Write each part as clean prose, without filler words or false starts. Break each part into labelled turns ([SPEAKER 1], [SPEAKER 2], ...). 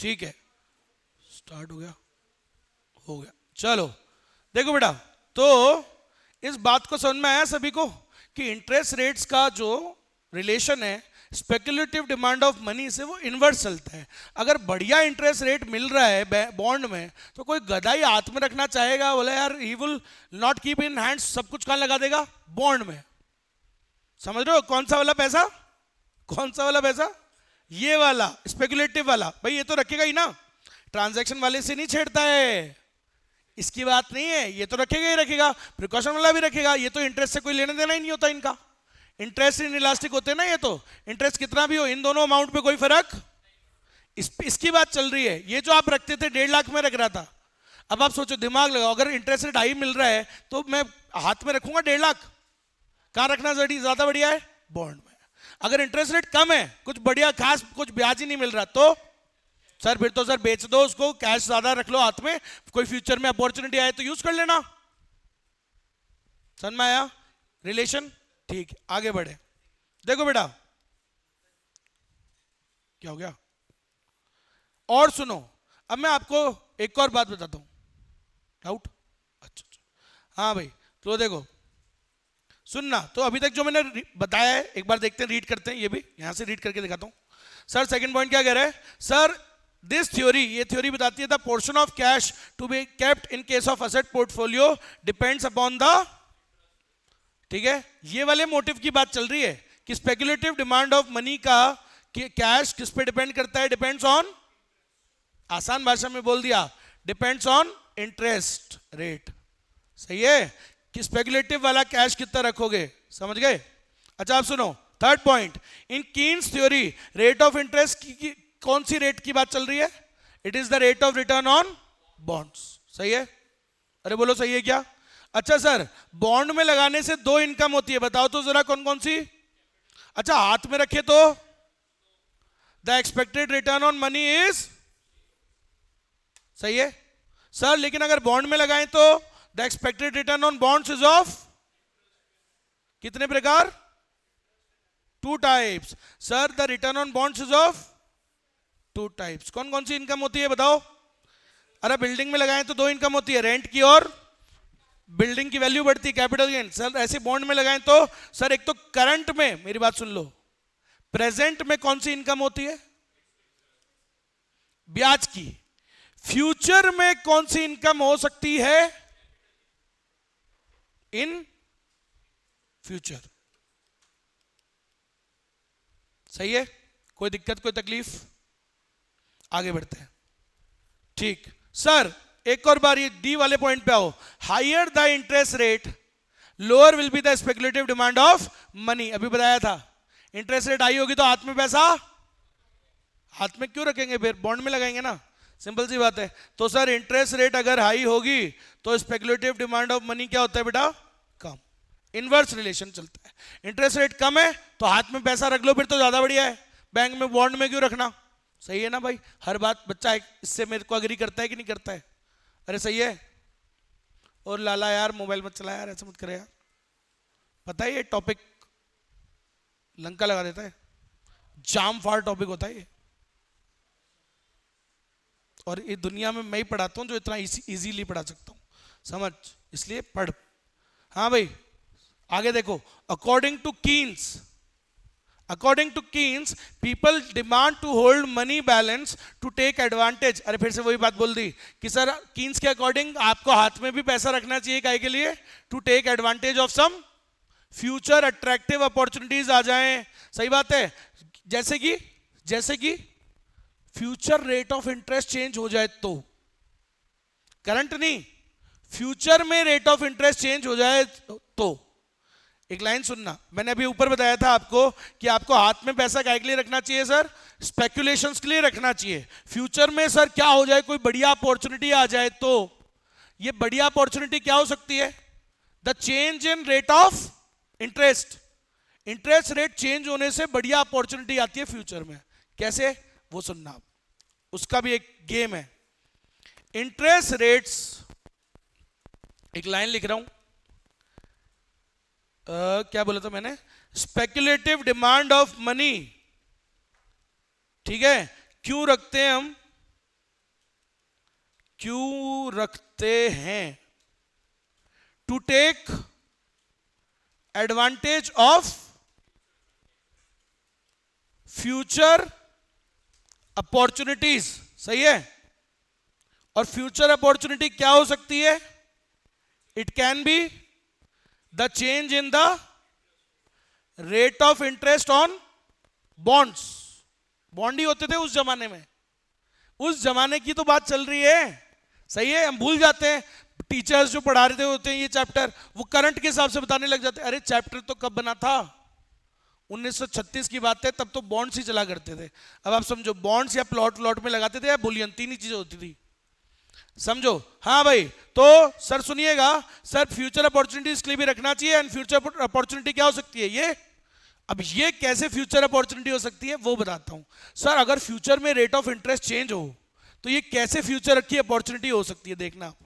[SPEAKER 1] ठीक है, स्टार्ट हो गया, हो गया। चलो देखो बेटा, तो इस बात को समझ में आया सभी को कि इंटरेस्ट रेट्स का जो रिलेशन है स्पेकुलेटिव डिमांड ऑफ मनी से वो इन्वर्स चलता है। अगर बढ़िया इंटरेस्ट रेट मिल रहा है बॉन्ड में तो कोई गधा ही हाथ में रखना चाहेगा, बोला यार he will not keep in hands, सब कुछ कहां लगा देगा, बॉन्ड में। समझ रहे हो कौन सा वाला पैसा, कौन सा वाला पैसा, ये वाला स्पेकुलेटिव वाला। भाई ये तो रखेगा ही ना, ट्रांजैक्शन वाले से नहीं छेड़ता है, इसकी बात नहीं है, ये तो रखेगा ही रखेगा, प्रिकॉशन वाला भी रखेगा, ये तो इंटरेस्ट से कोई लेने देना ही नहीं होता इनका, इंटरेस्ट इन इलास्टिक होते हैं ना, ये तो इंटरेस्ट कितना भी हो इन दोनों अमाउंट पे कोई फर्क। इसकी बात चल रही है। ये जो आप रखते थे 1.5 लाख में रख रहा था, अब आप सोचो, दिमाग लगाओ, अगर इंटरेस्ट रेट हाई मिल रहा है तो मैं हाथ में रखूंगा 1.5 लाख, कहां रखना ज्यादा बढ़िया है, बॉन्ड में। अगर इंटरेस्ट रेट कम है, कुछ बढ़िया खास कुछ ब्याज ही नहीं मिल रहा, तो सर फिर तो सर बेच दो उसको, कैश ज्यादा रख लो हाथ में, कोई फ्यूचर में अपॉर्चुनिटी आए तो यूज कर लेना। समझ में आया रिलेशन? ठीक, आगे बढ़े। देखो बेटा क्या हो गया, और सुनो, अब मैं आपको एक और बात बताता हूं। डाउट? अच्छा, हाँ भाई, तो देखो सुनना, तो अभी तक जो मैंने बताया है एक बार देखते हैं, रीड करते हैं, ये भी यहां से रीड करके दिखाता हूं। सर सेकंड पॉइंट क्या कह रहा है, सर दिस थ्योरी, ये थ्योरी बताती है the portion of cash to be kept in case of asset portfolio depends upon the, ठीक है, ये वाले मोटिव की बात चल रही है कि स्पेकुलेटिव डिमांड ऑफ मनी का कैश किस पे डिपेंड करता है, डिपेंड्स ऑन, आसान भाषा में बोल दिया, डिपेंड्स ऑन इंटरेस्ट रेट। सही है कि स्पेकुलेटिव वाला कैश कितना रखोगे, समझ गए? अच्छा आप सुनो, third point, in Keynes theory rate of interest की कौन सी रेट की बात चल रही है, it is the rate of return on bonds. सही है? अरे बोलो सही है क्या? अच्छा सर, बॉन्ड में लगाने से 2 इनकम होती है, बताओ तो जरा कौन कौन सी? अच्छा हाथ में रखे तो the expected return on money is, सही है सर, लेकिन अगर बॉन्ड में लगाएं तो the expected return on bonds is of कितने प्रकार? 2 types. Sir the return on bonds is of 2 types. कौन कौन सी इनकम होती है बताओ? अरे बिल्डिंग में लगाएं तो 2 इनकम होती है, रेंट की और बिल्डिंग की वैल्यू बढ़ती है, कैपिटल गेन। सर ऐसे बॉन्ड में लगाएं तो सर एक तो करंट में, मेरी बात सुन लो, प्रेजेंट में कौन सी इनकम होती है? ब्याज की। फ्यूचर में कौन सी इनकम हो सकती है? In future. सही है? कोई दिक्कत, कोई तकलीफ? आगे बढ़ते हैं। ठीक सर, एक और बार ये डी वाले पॉइंट पे आओ, higher the interest rate lower will be the speculative demand of money. अभी बताया था इंटरेस्ट रेट हाई होगी तो हाथ में पैसा, हाथ में क्यों रखेंगे, फिर बॉन्ड में लगाएंगे ना, सिंपल सी बात है। तो सर इंटरेस्ट रेट अगर हाई होगी तो स्पेकुलेटिव डिमांड ऑफ मनी क्या होता है बेटा? कम। इनवर्स रिलेशन चलता है, इंटरेस्ट रेट कम है तो हाथ में पैसा रख लो, फिर तो ज्यादा बढ़िया है, बैंक में बॉन्ड में क्यों रखना? सही है ना भाई? हर बात बच्चा इससे मेरे को अग्री करता है कि नहीं करता है? अरे सही है। और लाला यार मोबाइल मत चला यार, ऐसा मत करे यार, पता है ये टॉपिक लंका लगा देता है, जाम फार टॉपिक होता है ये, और ये दुनिया में मैं ही पढ़ाता हूं जो इतना इजीली पढ़ा सकता हूं, समझ, इसलिए पढ़। हाँ भाई आगे देखो, according to Keynes people demand to hold money balance to take advantage. अरे फिर से वही बात बोल दी कि सर कीन्स के अकॉर्डिंग आपको हाथ में भी पैसा रखना चाहिए, काहे के लिए? To take advantage of some future attractive opportunities आ जाएं। सही बात है, जैसे कि future rate of interest change हो जाए तो, करंट नहीं, फ्यूचर में रेट ऑफ इंटरेस्ट चेंज हो जाए तो। एक लाइन सुनना, मैंने अभी ऊपर बताया था आपको कि आपको हाथ में पैसा काय के लिए रखना चाहिए सर? स्पेकुलेशंस के लिए रखना चाहिए। फ्यूचर में सर क्या हो जाए, कोई बढ़िया अपॉर्चुनिटी आ जाए तो, ये बढ़िया अपॉर्चुनिटी क्या हो सकती है? The change in rate of interest, interest rate change होने से बढ़िया अपॉर्चुनिटी आती है फ्यूचर में। कैसे? वो सुनना, उसका भी एक गेम है। इंटरेस्ट रेट्स, एक लाइन लिख रहा हूं, क्या बोला था मैंने? स्पेकुलेटिव डिमांड ऑफ मनी, ठीक है, क्यों रखते हैं हम? क्यों रखते हैं? To take advantage of future opportunities. सही है। और फ्यूचर अपॉर्चुनिटी क्या हो सकती है? It can be the change in the rate of interest on bonds. Bond ही होते थे उस जमाने में, उस जमाने की तो बात चल रही है। सही है। हम भूल जाते हैं, टीचर्स जो पढ़ा रहे होते हैं ये चैप्टर, वो करंट के हिसाब से बताने लग जाते हैं। अरे चैप्टर तो कब बना था? 1936 की बात है, तब तो बॉन्ड्स ही चला करते थे। अब आप समझो, बॉन्ड्स या प्लॉट में लगाते थे या बुलियन, तीन ही चीजें होती थी। समझो। हाँ भाई, तो सर सुनिएगा, सर फ्यूचर अपॉर्चुनिटी इसके लिए भी रखना चाहिए। एंड फ्यूचर अपॉर्चुनिटी क्या हो सकती है? ये। अब ये कैसे फ्यूचर अपॉर्चुनिटी हो सकती है वो बताता हूं। सर अगर फ्यूचर में रेट ऑफ इंटरेस्ट चेंज हो तो ये कैसे फ्यूचर की अपॉर्चुनिटी हो सकती है? देखना आप।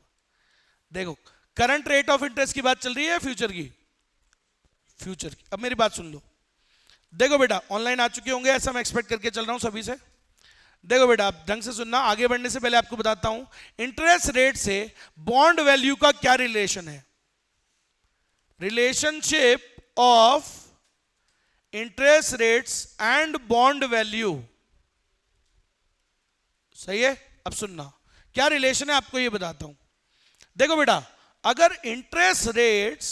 [SPEAKER 1] देखो, करंट रेट ऑफ इंटरेस्ट की बात चल रही है फ्यूचर की? फ्यूचर की। अब मेरी बात सुन लो। देखो बेटा, ऑनलाइन आ चुके होंगे, ऐसा मैं एक्सपेक्ट करके चल रहा हूं सभी से। देखो बेटा, आप ढंग से सुनना। आगे बढ़ने से पहले आपको बताता हूं, इंटरेस्ट रेट से बॉन्ड वैल्यू का क्या रिलेशन है? Relationship of interest rates and bond value. सही है। अब सुनना क्या रिलेशन है, आपको ये बताता हूं। देखो बेटा, अगर इंटरेस्ट रेट्स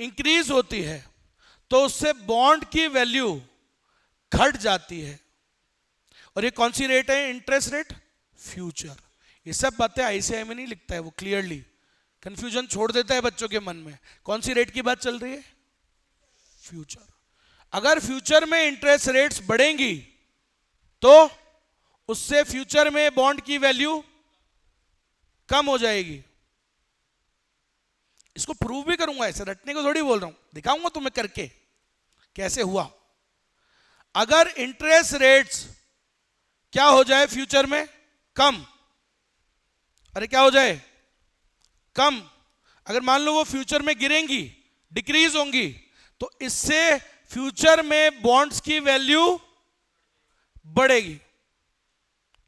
[SPEAKER 1] इंक्रीज होती है तो उससे बॉन्ड की वैल्यू घट जाती है। और ये कौन सी रेट है? Interest rate future. ये सब बातें आईसीआई में नहीं लिखता है वो, क्लियरली कंफ्यूजन छोड़ देता है बच्चों के मन में। कौन सी रेट की बात चल रही है? फ्यूचर। अगर फ्यूचर में इंटरेस्ट रेट्स बढ़ेंगी तो उससे फ्यूचर में बॉन्ड की वैल्यू कम हो जाएगी। इसको प्रूव भी करूंगा, ऐसे रटने को थोड़ी बोल रहा हूं, दिखाऊंगा तुम्हें करके कैसे हुआ। अगर इंटरेस्ट रेट्स क्या हो जाए फ्यूचर में? कम। अरे क्या हो जाए? कम। अगर मान लो वो फ्यूचर में गिरेंगी, डिक्रीज होंगी, तो इससे फ्यूचर में बॉन्ड्स की वैल्यू बढ़ेगी।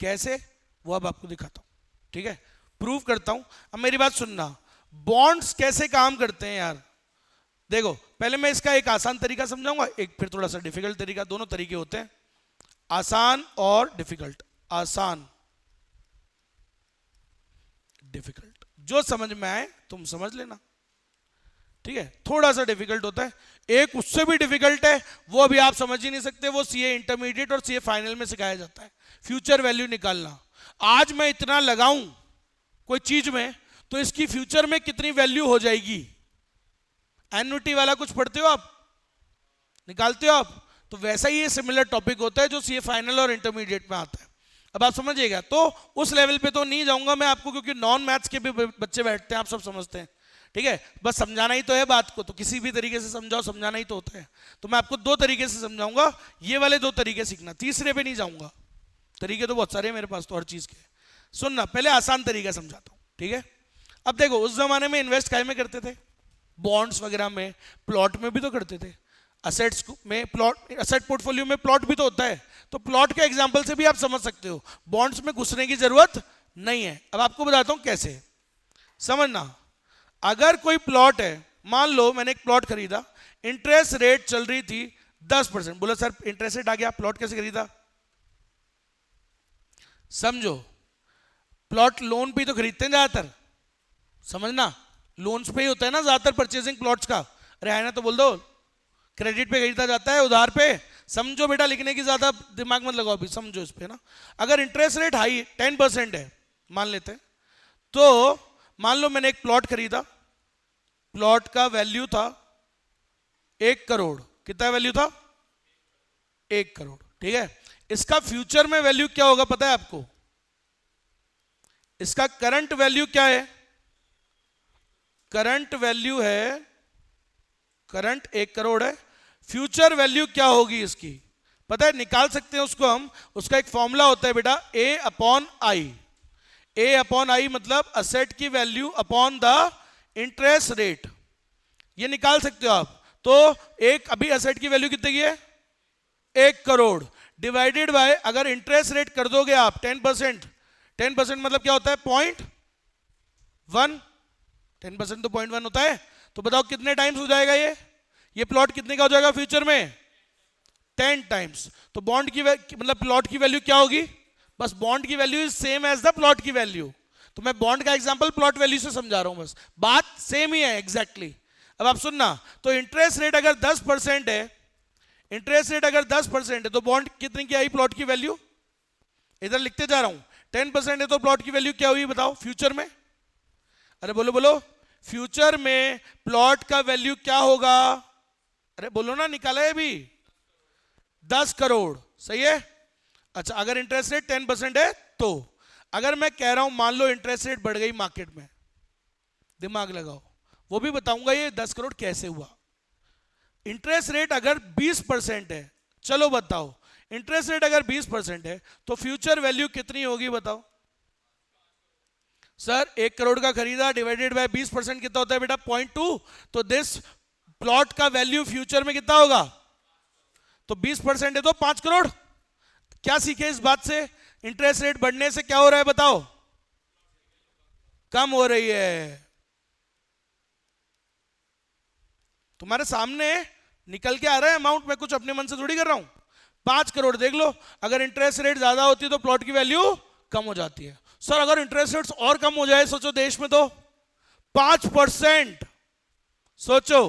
[SPEAKER 1] कैसे? वो अब आपको दिखाता हूं। ठीक है, प्रूव करता हूं। अब मेरी बात सुनना, बॉन्ड्स कैसे काम करते हैं यार। देखो, पहले मैं इसका एक आसान तरीका समझाऊंगा, एक फिर थोड़ा सा डिफिकल्ट तरीका। दोनों तरीके होते हैं, आसान और डिफिकल्ट। आसान, डिफिकल्ट, जो समझ में आए तुम समझ लेना। ठीक है, थोड़ा सा डिफिकल्ट होता है, एक उससे भी डिफिकल्ट है, वो अभी आप समझ ही नहीं सकते। वो सीए इंटरमीडिएट और सीए फाइनल में सिखाया जाता है, फ्यूचर वैल्यू निकालना। आज मैं इतना लगाऊं कोई चीज में तो इसकी फ्यूचर में कितनी वैल्यू हो जाएगी। एन्युटी वाला कुछ पढ़ते हो आप, निकालते हो आप, तो वैसा ही ये सिमिलर टॉपिक होता है जो सीए फाइनल और इंटरमीडिएट में आता है। अब आप समझिएगा। तो उस लेवल पे तो नहीं जाऊंगा मैं आपको, क्योंकि नॉन मैथ्स के भी बच्चे बैठते हैं, आप सब समझते हैं। ठीक है, बस समझाना ही तो है बात को, तो किसी भी तरीके से समझाओ, समझाना ही तो होता है। तो मैं आपको दो तरीके से समझाऊंगा, ये वाले दो तरीके सीखना, तीसरे पे नहीं जाऊंगा। तरीके तो बहुत सारे हैं मेरे पास तो हर चीज के। सुनना, पहले आसान तरीका समझाता हूं। ठीक है, अब देखो, उस जमाने में इन्वेस्ट काय में करते थे? बॉन्ड्स वगैरह में, प्लॉट में भी तो करते थे। असेट्स में प्लॉट, असेट पोर्टफोलियो में प्लॉट भी तो होता है। तो प्लॉट के एग्जांपल से भी आप समझ सकते हो, बॉन्ड्स में घुसने की जरूरत नहीं है। अब आपको बताता हूं कैसे। समझना, अगर कोई प्लॉट है, मान लो मैंने एक प्लॉट खरीदा, इंटरेस्ट रेट चल रही थी 10%। बोला सर इंटरेस्ट रेट आ गया, प्लॉट कैसे खरीदा? समझो, प्लॉट लोन पे तो खरीदते हैं ज्यादातर, समझना, लोन्स पे ही होता है ना ज्यादातर परचेजिंग प्लॉट्स का। अरे है ना, तो बोल दो, क्रेडिट पे खरीदा जाता है, उधार पे। समझो बेटा, लिखने की ज्यादा दिमाग मत लगाओ अभी, समझो इस पे ना। अगर इंटरेस्ट रेट हाई 10% है मान लेते हैं, तो मान लो मैंने एक प्लॉट खरीदा, प्लॉट का वैल्यू था 1 करोड़। कितना वैल्यू था? 1 करोड़। ठीक है, इसका फ्यूचर में वैल्यू क्या होगा पता है आपको? इसका करंट वैल्यू क्या है? करंट वैल्यू है, करंट 1 करोड़ है, फ्यूचर वैल्यू क्या होगी इसकी पता है? निकाल सकते हैं उसको हम। उसका एक फॉर्मूला होता है बेटा, ए upon I. A upon I मतलब असेट की value upon the interest rate, ये निकाल सकते हो आप। तो एक अभी असेट की वैल्यू कितने की है? 1 करोड़, डिवाइडेड बाय, अगर इंटरेस्ट रेट कर दोगे आप 10%, 10% मतलब क्या होता है 0.1, 10% तो 0.1 होता है, तो बताओ कितने टाइम्स हो जाएगा ये प्लॉट कितने का हो जाएगा फ्यूचर में 10 टाइम्स। तो बॉन्ड की मतलब प्लॉट की वैल्यू क्या होगी, बस बॉन्ड की value is same as the plot की वैल्यू। तो मैं बॉन्ड का एग्जांपल प्लॉट वैल्यू से समझा रहा हूं, बस बात सेम ही है एग्जैक्टली। अब आप सुनना, तो इंटरेस्ट रेट अगर 10% है, इंटरेस्ट रेट अगर 10% है तो बॉन्ड कितनी की आई प्लॉट की वैल्यू, इधर लिखते जा रहा हूं, 10% है तो प्लॉट की वैल्यू क्या हुई बताओ फ्यूचर में, अरे बोलो बोलो, फ्यूचर में प्लॉट का वैल्यू क्या होगा, अरे बोलो ना, निकाला है अभी 10 करोड़, सही है। अच्छा, अगर इंटरेस्ट रेट 10% है तो अगर मैं कह रहा हूं मान लो इंटरेस्ट रेट बढ़ गई मार्केट में, दिमाग लगाओ, वो भी बताऊंगा ये 10 करोड़ कैसे हुआ। इंटरेस्ट रेट अगर 20% है, चलो बताओ इंटरेस्ट रेट अगर 20% है तो फ्यूचर वैल्यू कितनी होगी बताओ। सर 1 करोड़ का खरीदा डिवाइडेड बाय 20% कितना होता है बेटा 0.2, तो दिस प्लॉट का वैल्यू फ्यूचर में कितना होगा, तो 20% है तो 5 करोड़। क्या सीखे इस बात से, इंटरेस्ट रेट बढ़ने से क्या हो रहा है बताओ, कम हो रही है। तुम्हारे सामने निकल के आ रहा है अमाउंट, मैं कुछ अपने मन से थोड़ी कर रहा हूं। 5 करोड़ देख लो, अगर इंटरेस्ट रेट ज्यादा होती है तो प्लॉट की वैल्यू कम हो जाती है। सर अगर इंटरेस्ट रेट्स और कम हो जाए सोचो देश में तो 5%, सोचो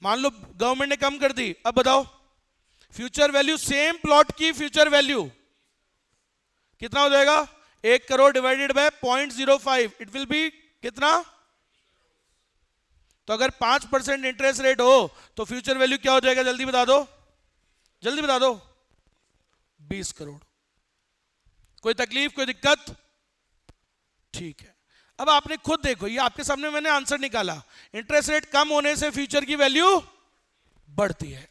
[SPEAKER 1] मान लो गवर्नमेंट ने कम कर दी, अब बताओ फ्यूचर वैल्यू सेम प्लॉट की फ्यूचर वैल्यू कितना हो जाएगा, 1 crore divided by 0.05, it will be कितना। तो अगर 5% इंटरेस्ट रेट हो तो फ्यूचर वैल्यू क्या हो जाएगा, जल्दी बता दो, जल्दी बता दो, 20 करोड़। कोई तकलीफ, कोई दिक्कत, ठीक है। अब आपने खुद देखो, ये आपके सामने मैंने आंसर निकाला, इंटरेस्ट रेट कम होने से फ्यूचर की वैल्यू बढ़ती है।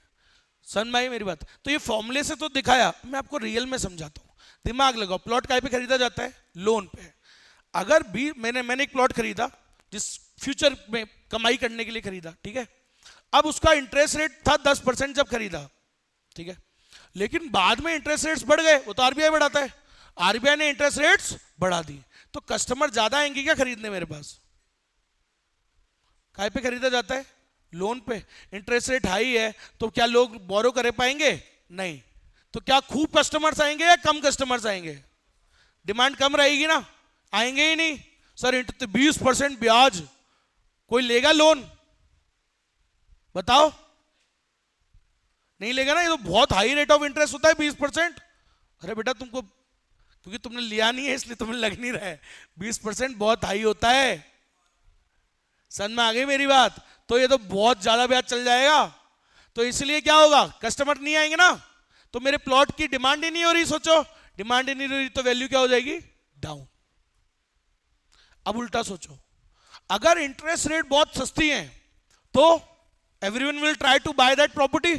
[SPEAKER 1] सन भाई मेरी बात, तो ये फॉर्मूले से तो दिखाया, मैं आपको रियल में समझाता हूं, दिमाग लगाओ। प्लॉट काय पे खरीदा जाता है, लोन पे। अगर भी मैंने एक प्लॉट खरीदा जिस फ्यूचर में कमाई करने के लिए खरीदा, ठीक है, अब उसका इंटरेस्ट रेट था 10% जब खरीदा, ठीक है, लेकिन बाद में इंटरेस्ट रेट्स बढ़ गए, वो तो आरबीआई बढ़ाता है, आरबीआई ने इंटरेस्ट रेट्स बढ़ा दी, तो कस्टमर ज्यादा आएंगे क्या खरीदने मेरे पास। काय पे खरीदा जाता है, लोन पे। इंटरेस्ट रेट हाई है तो क्या लोग बोरो कर पाएंगे, नहीं, तो क्या खूब कस्टमर्स आएंगे या कम कस्टमर्स आएंगे, डिमांड कम रहेगी ना, आएंगे ही नहीं। सर 20% ब्याज, कोई लेगा लोन बताओ, नहीं लेगा ना, ये तो बहुत हाई रेट ऑफ इंटरेस्ट होता है 20%। अरे बेटा तुमको, क्योंकि तुमने लिया नहीं है इसलिए तुम्हें लग नहीं रहा है, 20% बहुत हाई होता है, समझ में आ गई मेरी बात। तो ये तो बहुत ज्यादा ब्याज चल जाएगा, तो इसलिए क्या होगा, कस्टमर नहीं आएंगे ना, तो मेरे प्लॉट की डिमांड ही नहीं हो रही, सोचो डिमांड ही नहीं हो रही तो वैल्यू क्या हो जाएगी, डाउन। अब उल्टा सोचो, अगर इंटरेस्ट रेट बहुत सस्ती है तो everyone will try to buy that property,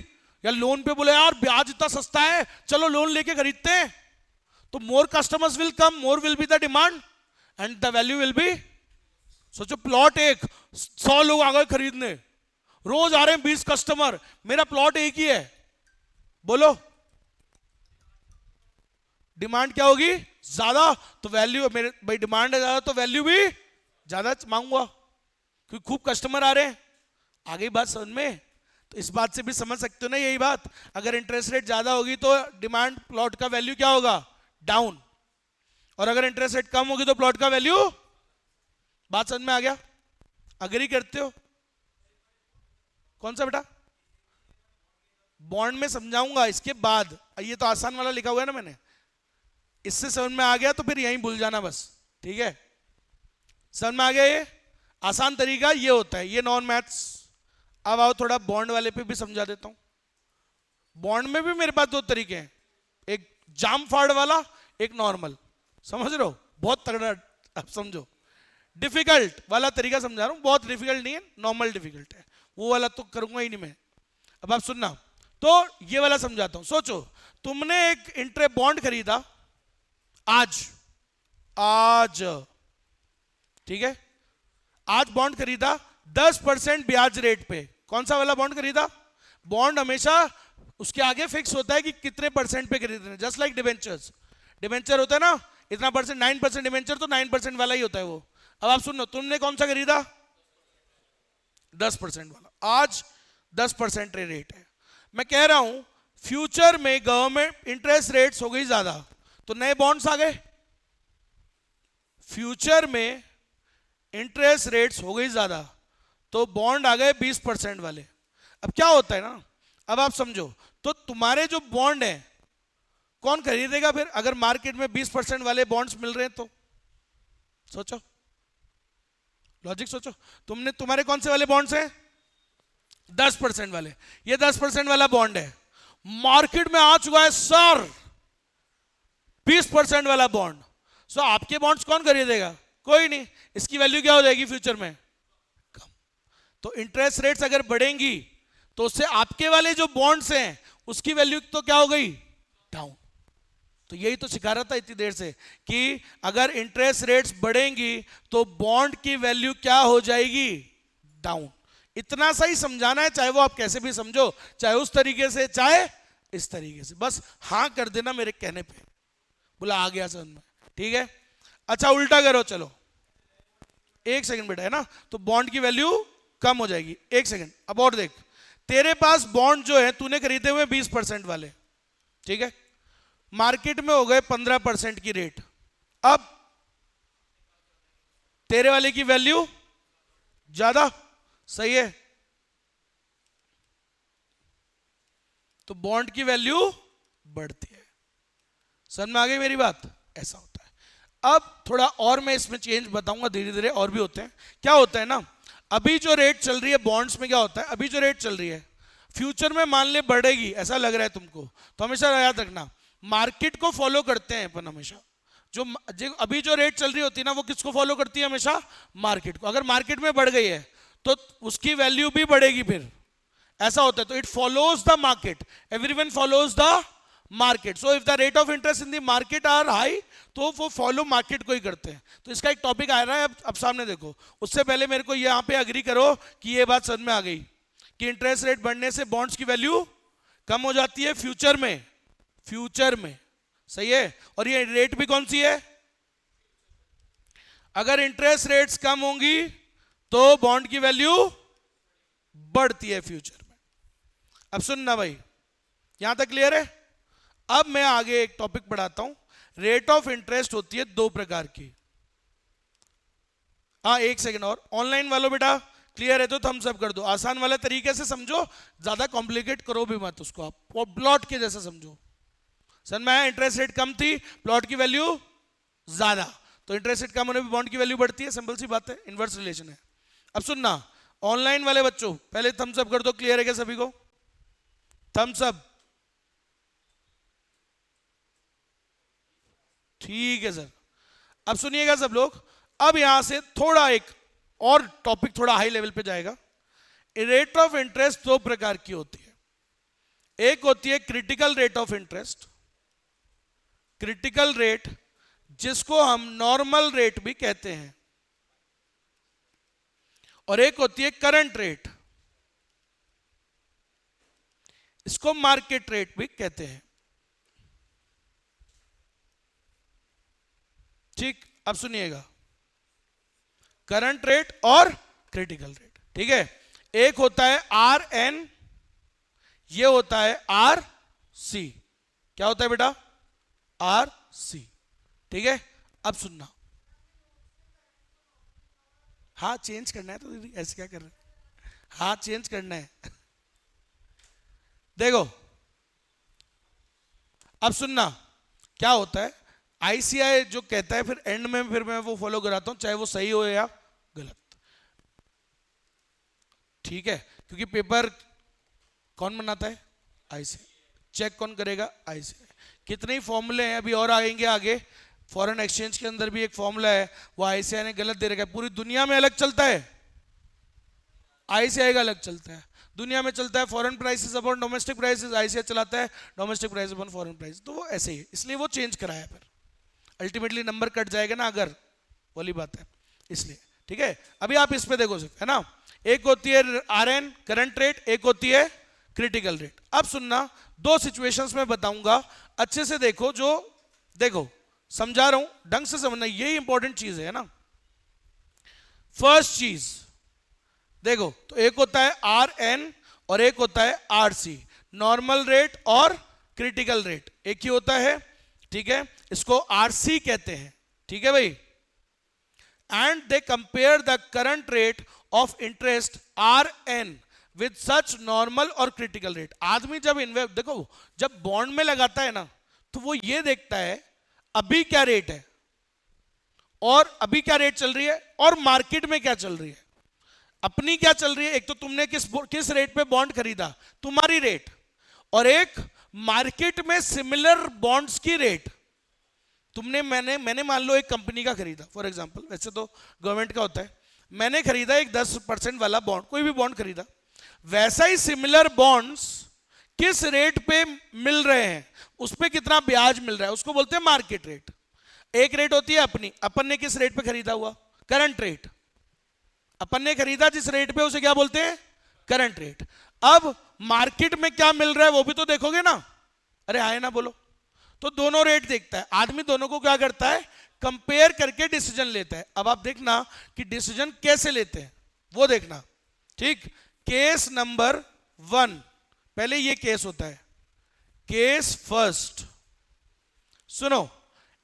[SPEAKER 1] या लोन पे बोले यार ब्याज इतना सस्ता है चलो लोन लेके खरीदते हैं, तो more customers will come, more will be the demand and the value will be. सोचो प्लॉट एक, 100 लोग आ गए खरीदने, रोज आ रहे हैं 20 कस्टमर, मेरा प्लॉट एक ही है, बोलो डिमांड क्या होगी, ज्यादा, तो वैल्यू, मेरे भाई डिमांड है ज्यादा तो वैल्यू भी ज्यादा मांगूंगा, क्योंकि खूब कस्टमर आ रहे हैं। आ गई बात समझ में, तो इस बात से भी समझ सकते हो ना यही बात, अगर इंटरेस्ट रेट ज्यादा होगी तो डिमांड, प्लॉट का वैल्यू क्या होगा, डाउन, और अगर इंटरेस्ट रेट कम होगी तो प्लॉट का वैल्यू। बात समझ में आ गया, अग्री करते हो, कौन सा बेटा, बॉन्ड में समझाऊंगा इसके बाद, ये तो आसान वाला लिखा हुआ है ना मैंने, इससे समझ में आ गया तो फिर यहीं भूल जाना बस, ठीक है, समझ में आ गया, ये आसान तरीका ये होता है, ये नॉन मैथ्स। अब आओ थोड़ा बॉन्ड वाले पे भी समझा देता हूं। बॉन्ड में भी मेरे पास 2 तरीके हैं, एक जाम फाड़ वाला, एक नॉर्मल, समझ रहे हो, बहुत तगड़ा, अब समझो, डिफिकल्ट वाला तरीका समझा रहा हूं, बहुत डिफिकल्ट नहीं है, नॉर्मल डिफिकल्ट है, वो वाला तो करूंगा ही नहीं मैं। अब आप सुनना, तो ये वाला समझाता हूं। सोचो तुमने एक इंटरेस्ट बॉन्ड खरीदा आज, ठीक है, आज बॉन्ड खरीदा 10% ब्याज रेट पे। कौन सा वाला बॉन्ड खरीदा, बॉन्ड हमेशा उसके आगे फिक्स होता है कि कितने परसेंट पे खरीदना है, जस्ट लाइक डिवेंचर्स। डिवेंचर होता है ना, इतना परसेंट, 9% डिवेंचर तो 9% वाला ही होता है वो। अब आप सुनो, तुमने कौन सा खरीदा? 10% वाला। आज 10% रेट है। मैं कह रहा हूं फ्यूचर में गवर्नमेंट इंटरेस्ट रेट्स हो गई ज्यादा तो नए बॉन्ड्स आ गए। फ्यूचर में इंटरेस्ट रेट्स हो गई ज्यादा तो बॉन्ड आ गए 20% वाले। अब क्या होता है ना, अब आप समझो, तो तुम्हारे जो बॉन्ड है कौन खरीदेगा फिर, अगर मार्केट में 20% वाले बॉन्ड्स मिल रहे हैं तो? सोचो, लॉजिक सोचो। तुम्हारे कौन से वाले बॉन्ड्स हैं? 10% वाले। ये 10% वाला बॉन्ड है, मार्केट में आ चुका है सर 20% वाला बॉन्ड। सो आपके बॉन्ड्स कौन खरीदेगा? कोई नहीं। इसकी वैल्यू क्या हो जाएगी फ्यूचर में? कम। तो इंटरेस्ट रेट्स अगर बढ़ेंगी तो उससे आपके वाले जो बॉन्ड्स हैं उसकी वैल्यू तो क्या हो गई? डाउन। तो यही तो सिखा रहा था इतनी देर से कि अगर इंटरेस्ट रेट्स बढ़ेंगी तो बॉन्ड की वैल्यू क्या हो जाएगी? डाउन। इतना सही समझाना है, चाहे वो आप कैसे भी समझो, चाहे उस तरीके से चाहे इस तरीके से, बस हाँ कर देना मेरे कहने पे। बोला आ गया समझ में, ठीक है। अच्छा उल्टा करो, चलो 1 सेकंड बेटा, है ना, तो बॉन्ड की वैल्यू कम हो जाएगी। 1 सेकंड। अब और देख, तेरे पास बॉन्ड जो है तूने खरीदे हुए 20% वाले, ठीक है, मार्केट में हो गए 15% की रेट। अब तेरे वाले की वैल्यू ज्यादा, सही है, तो बॉन्ड की वैल्यू बढ़ती है। समझ में आ गई मेरी बात? ऐसा होता है। अब थोड़ा और मैं इसमें चेंज बताऊंगा, धीरे धीरे और भी होते हैं। क्या होता है ना, अभी जो रेट चल रही है बॉन्ड्स में, क्या होता है, अभी जो रेट चल रही है फ्यूचर में मान ले बढ़ेगी, ऐसा लग रहा है तुमको, तो हमेशा याद रखना मार्केट को फॉलो करते हैं अपन हमेशा। जो अभी जो रेट चल रही होती है ना वो किसको फॉलो करती है? हमेशा मार्केट को। अगर मार्केट में बढ़ गई है तो उसकी वैल्यू भी बढ़ेगी फिर, ऐसा होता है। तो it follows the market, everyone follows the market. So if the rate of interest in the market are high तो वो फॉलो मार्केट को ही करते हैं। तो इसका एक टॉपिक आ रहा है, अब सामने देखो। उससे पहले मेरे को यहां पे अग्री करो कि ये बात समझ में आ गई कि इंटरेस्ट रेट बढ़ने से बॉन्ड्स की वैल्यू कम हो जाती है फ्यूचर में, फ्यूचर में, सही है। और ये रेट भी कौन सी है? अगर इंटरेस्ट रेट्स कम होंगी तो बॉन्ड की वैल्यू बढ़ती है फ्यूचर में। अब सुनना भाई, यहां तक क्लियर है? अब मैं आगे एक टॉपिक पढ़ाता हूं। रेट ऑफ इंटरेस्ट होती है 2 प्रकार की। हाँ 1 सेकंड और, ऑनलाइन वालों बेटा क्लियर है तो थम्स अप कर दो। आसान वाले तरीके से समझो, ज्यादा कॉम्प्लिकेट करो भी मत उसको, आप प्लॉट के जैसा समझो। समझ में आया? इंटरेस्ट रेट कम थी, प्लॉट की वैल्यू ज्यादा, तो इंटरेस्ट रेट कम होने पर बॉन्ड की वैल्यू बढ़ती है। सिंपल सी बात है, इनवर्स रिलेशन है। अब सुनना, ऑनलाइन वाले बच्चों पहले थम्स अप कर दो। क्लियर है क्या सभी को? Thumbs up. ठीक है सर। अब सुनिएगा सब लोग, अब यहां से थोड़ा एक और टॉपिक थोड़ा हाई लेवल पे जाएगा। रेट ऑफ इंटरेस्ट 2 प्रकार की होती है। एक होती है critical rate of interest, critical rate जिसको हम नॉर्मल रेट भी कहते हैं, और एक होती है करंट रेट, इसको मार्केट रेट भी कहते हैं। ठीक, अब सुनिएगा, करंट रेट और क्रिटिकल रेट, ठीक है। एक होता है आर एन, ये होता है आर सी। क्या होता है बेटा? आर सी, ठीक है। अब सुनना, हाँ चेंज करना है तो दीदी ऐसे क्या कर रहे हैं? हाँ चेंज करना है। देखो अब सुनना, क्या होता है, आईसीआई जो कहता है फिर एंड में फिर मैं वो फॉलो कराता हूं, चाहे वो सही हो या गलत, ठीक है। क्योंकि पेपर कौन बनाता है? आईसीआई। चेक कौन करेगा? आईसीआई। कितने ही फॉर्मूले हैं, अभी और आएंगे आगे। फॉरेन एक्सचेंज के अंदर भी एक फॉर्मूला है, वो आईसीआई ने गलत दे रखा है। पूरी दुनिया में अलग चलता है, आईसीआई का अलग चलता है। दुनिया में चलता है foreign prices upon domestic prices, ICI चलाता है domestic price upon foreign price. तो वो ऐसे ही है, इसलिए वो चेंज कराया, फिर अल्टीमेटली नंबर कट जाएगा ना अगर, वाली बात है, इसलिए, ठीक है। अभी आप इस पे देखो सिर्फ, है ना, एक होती है आर एन करंट रेट, एक होती है क्रिटिकल रेट। अब सुनना, दो सिचुएशंस में बताऊंगा, अच्छे से देखो, जो देखो समझा रहा हूं ढंग से समझना, यही इंपॉर्टेंट चीज है ना। फर्स्ट चीज देखो, तो एक होता है आर एन और एक होता है आर सी, नॉर्मल रेट और क्रिटिकल रेट एक ही होता है, ठीक है, इसको आरसी कहते हैं, ठीक है भाई। And they compare the current rate of interest R N with such normal और क्रिटिकल रेट। आदमी जब इन्वेस्ट, देखो जब बॉन्ड में लगाता है ना, तो वो ये देखता है अभी क्या रेट है और अभी क्या रेट चल रही है और मार्केट में क्या चल रही है, अपनी क्या चल रही है। एक तो तुमने किस रेट पे बॉन्ड खरीदा, तुम्हारी रेट, और एक मार्केट में सिमिलर बॉन्ड्स की रेट। तुमने मैंने मान लो एक कंपनी का खरीदा, फॉर एग्जांपल, वैसे तो गवर्नमेंट का होता है, मैंने खरीदा एक 10% वाला बॉन्ड, कोई भी बॉन्ड खरीदा, वैसा ही सिमिलर बॉन्ड्स किस रेट पे मिल रहे हैं, उस पे कितना ब्याज मिल रहा है, उसको बोलते हैं मार्केट रेट। एक रेट होती है अपनी, अपन ने किस रेट पे खरीदा हुआ, करंट रेट, अपन ने खरीदा जिस रेट पे उसे क्या बोलते हैं, करंट रेट। अब मार्केट में क्या मिल रहा है वो भी तो देखोगे ना, अरे आए ना बोलो, तो दोनों रेट देखता है आदमी, दोनों को क्या करता है, कंपेयर करके डिसीजन लेता है। अब आप देखना कि डिसीजन कैसे लेते हैं वो देखना, ठीक। केस नंबर 1, पहले ये केस होता है, केस फर्स्ट, सुनो,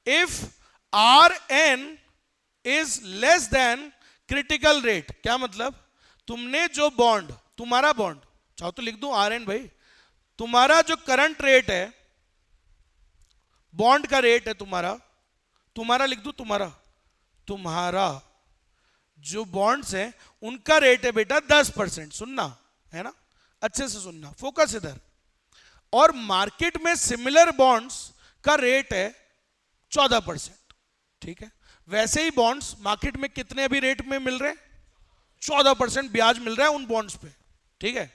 [SPEAKER 1] if R N is less than critical rate, क्या मतलब, तुमने जो बॉन्ड, तुम्हारा बॉन्ड, चाहो तो लिख दूं आर एन भाई, तुम्हारा जो करंट रेट है, बॉन्ड का रेट है तुम्हारा लिख दूं, तुम्हारा जो बॉन्ड्स हैं उनका रेट है बेटा 10%, सुनना है ना, अच्छे से सुनना, फोकस इधर, और मार्केट में सिमिलर बॉन्ड्स का रेट है 14%, ठीक है। वैसे ही बॉन्ड्स मार्केट में कितने अभी रेट में मिल रहे हैं, 14% ब्याज मिल रहा है उन बॉन्ड्स पे, ठीक है।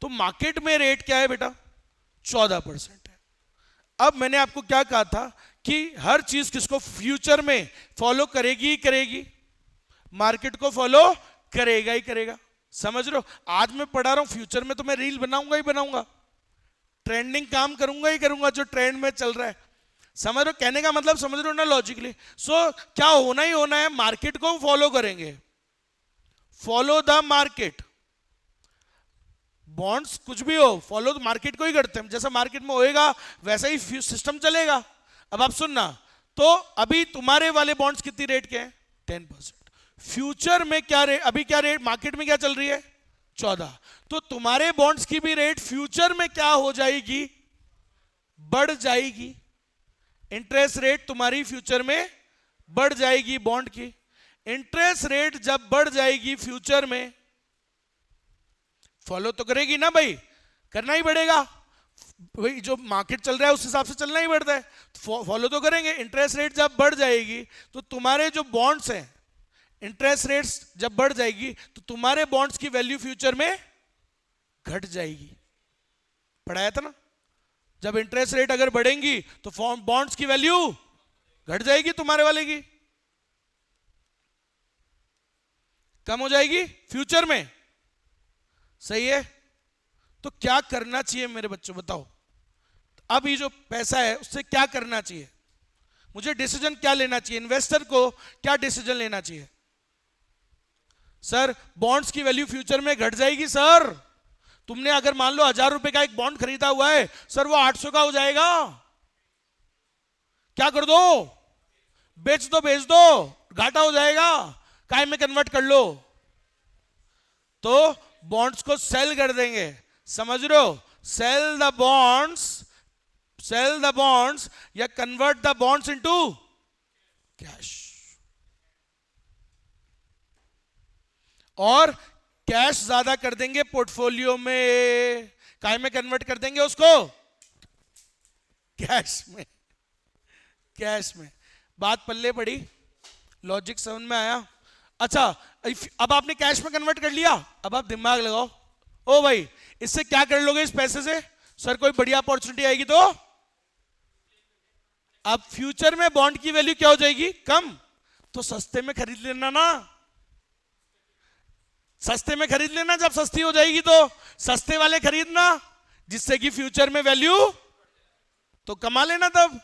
[SPEAKER 1] तो मार्केट में रेट क्या है बेटा, 14% है। अब मैंने आपको क्या कहा था कि हर चीज किसको फ्यूचर में फॉलो करेगी ही करेगी, मार्केट को फॉलो करेगा ही करेगा, समझ रहे हो। आज मैं पढ़ा रहा हूं, फ्यूचर में तो मैं रील बनाऊंगा ही बनाऊंगा, ट्रेंडिंग काम करूंगा ही करूंगा जो ट्रेंड में चल रहा है, समझ रहे हो, कहने का मतलब समझ रहे हो ना लॉजिकली। सो क्या होना ही होना है, मार्केट को फॉलो करेंगे, फॉलो द मार्केट, बॉन्ड्स कुछ भी हो फॉलो तो मार्केट को ही करते हैं, जैसा मार्केट में होएगा वैसा ही सिस्टम चलेगा। अब आप सुनना, तो अभी तुम्हारे वाले बॉन्ड्स कितनी रेट के हैं, 10%, फ्यूचर में क्या रेट, अभी क्या रेट मार्केट में क्या चल रही है, 14, तो तुम्हारे बॉन्ड्स की भी रेट फ्यूचर में क्या हो जाएगी, बढ़ जाएगी, इंटरेस्ट रेट तुम्हारी फ्यूचर में बढ़ जाएगी, बॉन्ड की इंटरेस्ट रेट जब बढ़ जाएगी फ्यूचर में, फॉलो तो करेगी ना भाई, करना ही पड़ेगा भाई, जो मार्केट चल रहा है उस हिसाब से चलना ही पड़ता है, फॉलो तो करेंगे। इंटरेस्ट रेट जब बढ़ जाएगी तो तुम्हारे जो बॉन्ड्स हैं, इंटरेस्ट रेट्स जब बढ़ जाएगी तो तुम्हारे बॉन्ड्स की वैल्यू फ्यूचर में घट जाएगी, पढ़ाया था ना, जब इंटरेस्ट रेट अगर बढ़ेंगी तो बॉन्ड्स की वैल्यू घट जाएगी, तुम्हारे वाले की कम हो जाएगी फ्यूचर में, सही है। तो क्या करना चाहिए मेरे बच्चों, बताओ, अब ये जो पैसा है उससे क्या करना चाहिए, मुझे डिसीजन क्या लेना चाहिए, इन्वेस्टर को क्या डिसीजन लेना चाहिए। सर बॉन्ड्स की वैल्यू फ्यूचर में घट जाएगी सर, तुमने अगर मान लो 1000 रुपए का एक बॉन्ड खरीदा हुआ है सर, वो 800 का हो जाएगा, क्या कर दो, बेच दो, घाटा हो जाएगा, काय में कन्वर्ट कर लो, तो बॉन्ड्स को सेल कर देंगे, समझ रहे हो, सेल द बॉन्ड्स या convert the bonds into cash, और कैश ज्यादा कर देंगे पोर्टफोलियो में, काय में कन्वर्ट कर देंगे उसको, कैश में। बात पल्ले पड़ी, लॉजिक समझ में आया। अच्छा अब आपने कैश में कन्वर्ट कर लिया, अब आप दिमाग लगाओ, ओ भाई इससे क्या कर लोगे इस पैसे से, सर कोई बढ़िया अपॉर्चुनिटी आएगी तो, अब फ्यूचर में बॉन्ड की वैल्यू क्या हो जाएगी, कम, तो सस्ते में खरीद लेना ना, जब सस्ती हो जाएगी तो सस्ते वाले खरीदना, जिससे कि फ्यूचर में वैल्यू तो कमा लेना तब।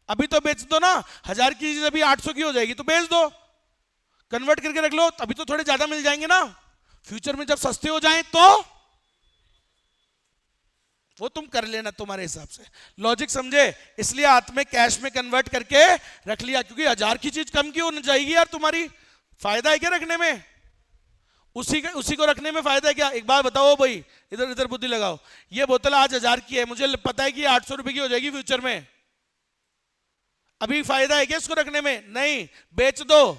[SPEAKER 1] अभी तो बेच दो ना, 1000 की चीज अभी 800 की हो जाएगी तो बेच दो, कन्वर्ट करके रख लो, अभी तो थोड़े ज्यादा मिल जाएंगे ना, फ्यूचर में जब सस्ते हो जाएं तो वो तुम कर लेना तुम्हारे हिसाब से। लॉजिक समझे? इसलिए हाथ में कैश में कन्वर्ट करके रख लिया, क्योंकि 1000 की चीज कम क्यों जाएगी यार, तुम्हारी फायदा है क्या रखने में? उसी को रखने में फायदा है क्या? एक बात बताओ भाई, इधर इधर बुद्धि लगाओ, ये बोतल आज 1000 की है, मुझे पता है कि 800 रुपए की हो जाएगी फ्यूचर में, अभी फायदा है क्या इसको रखने में? नहीं, बेच दो,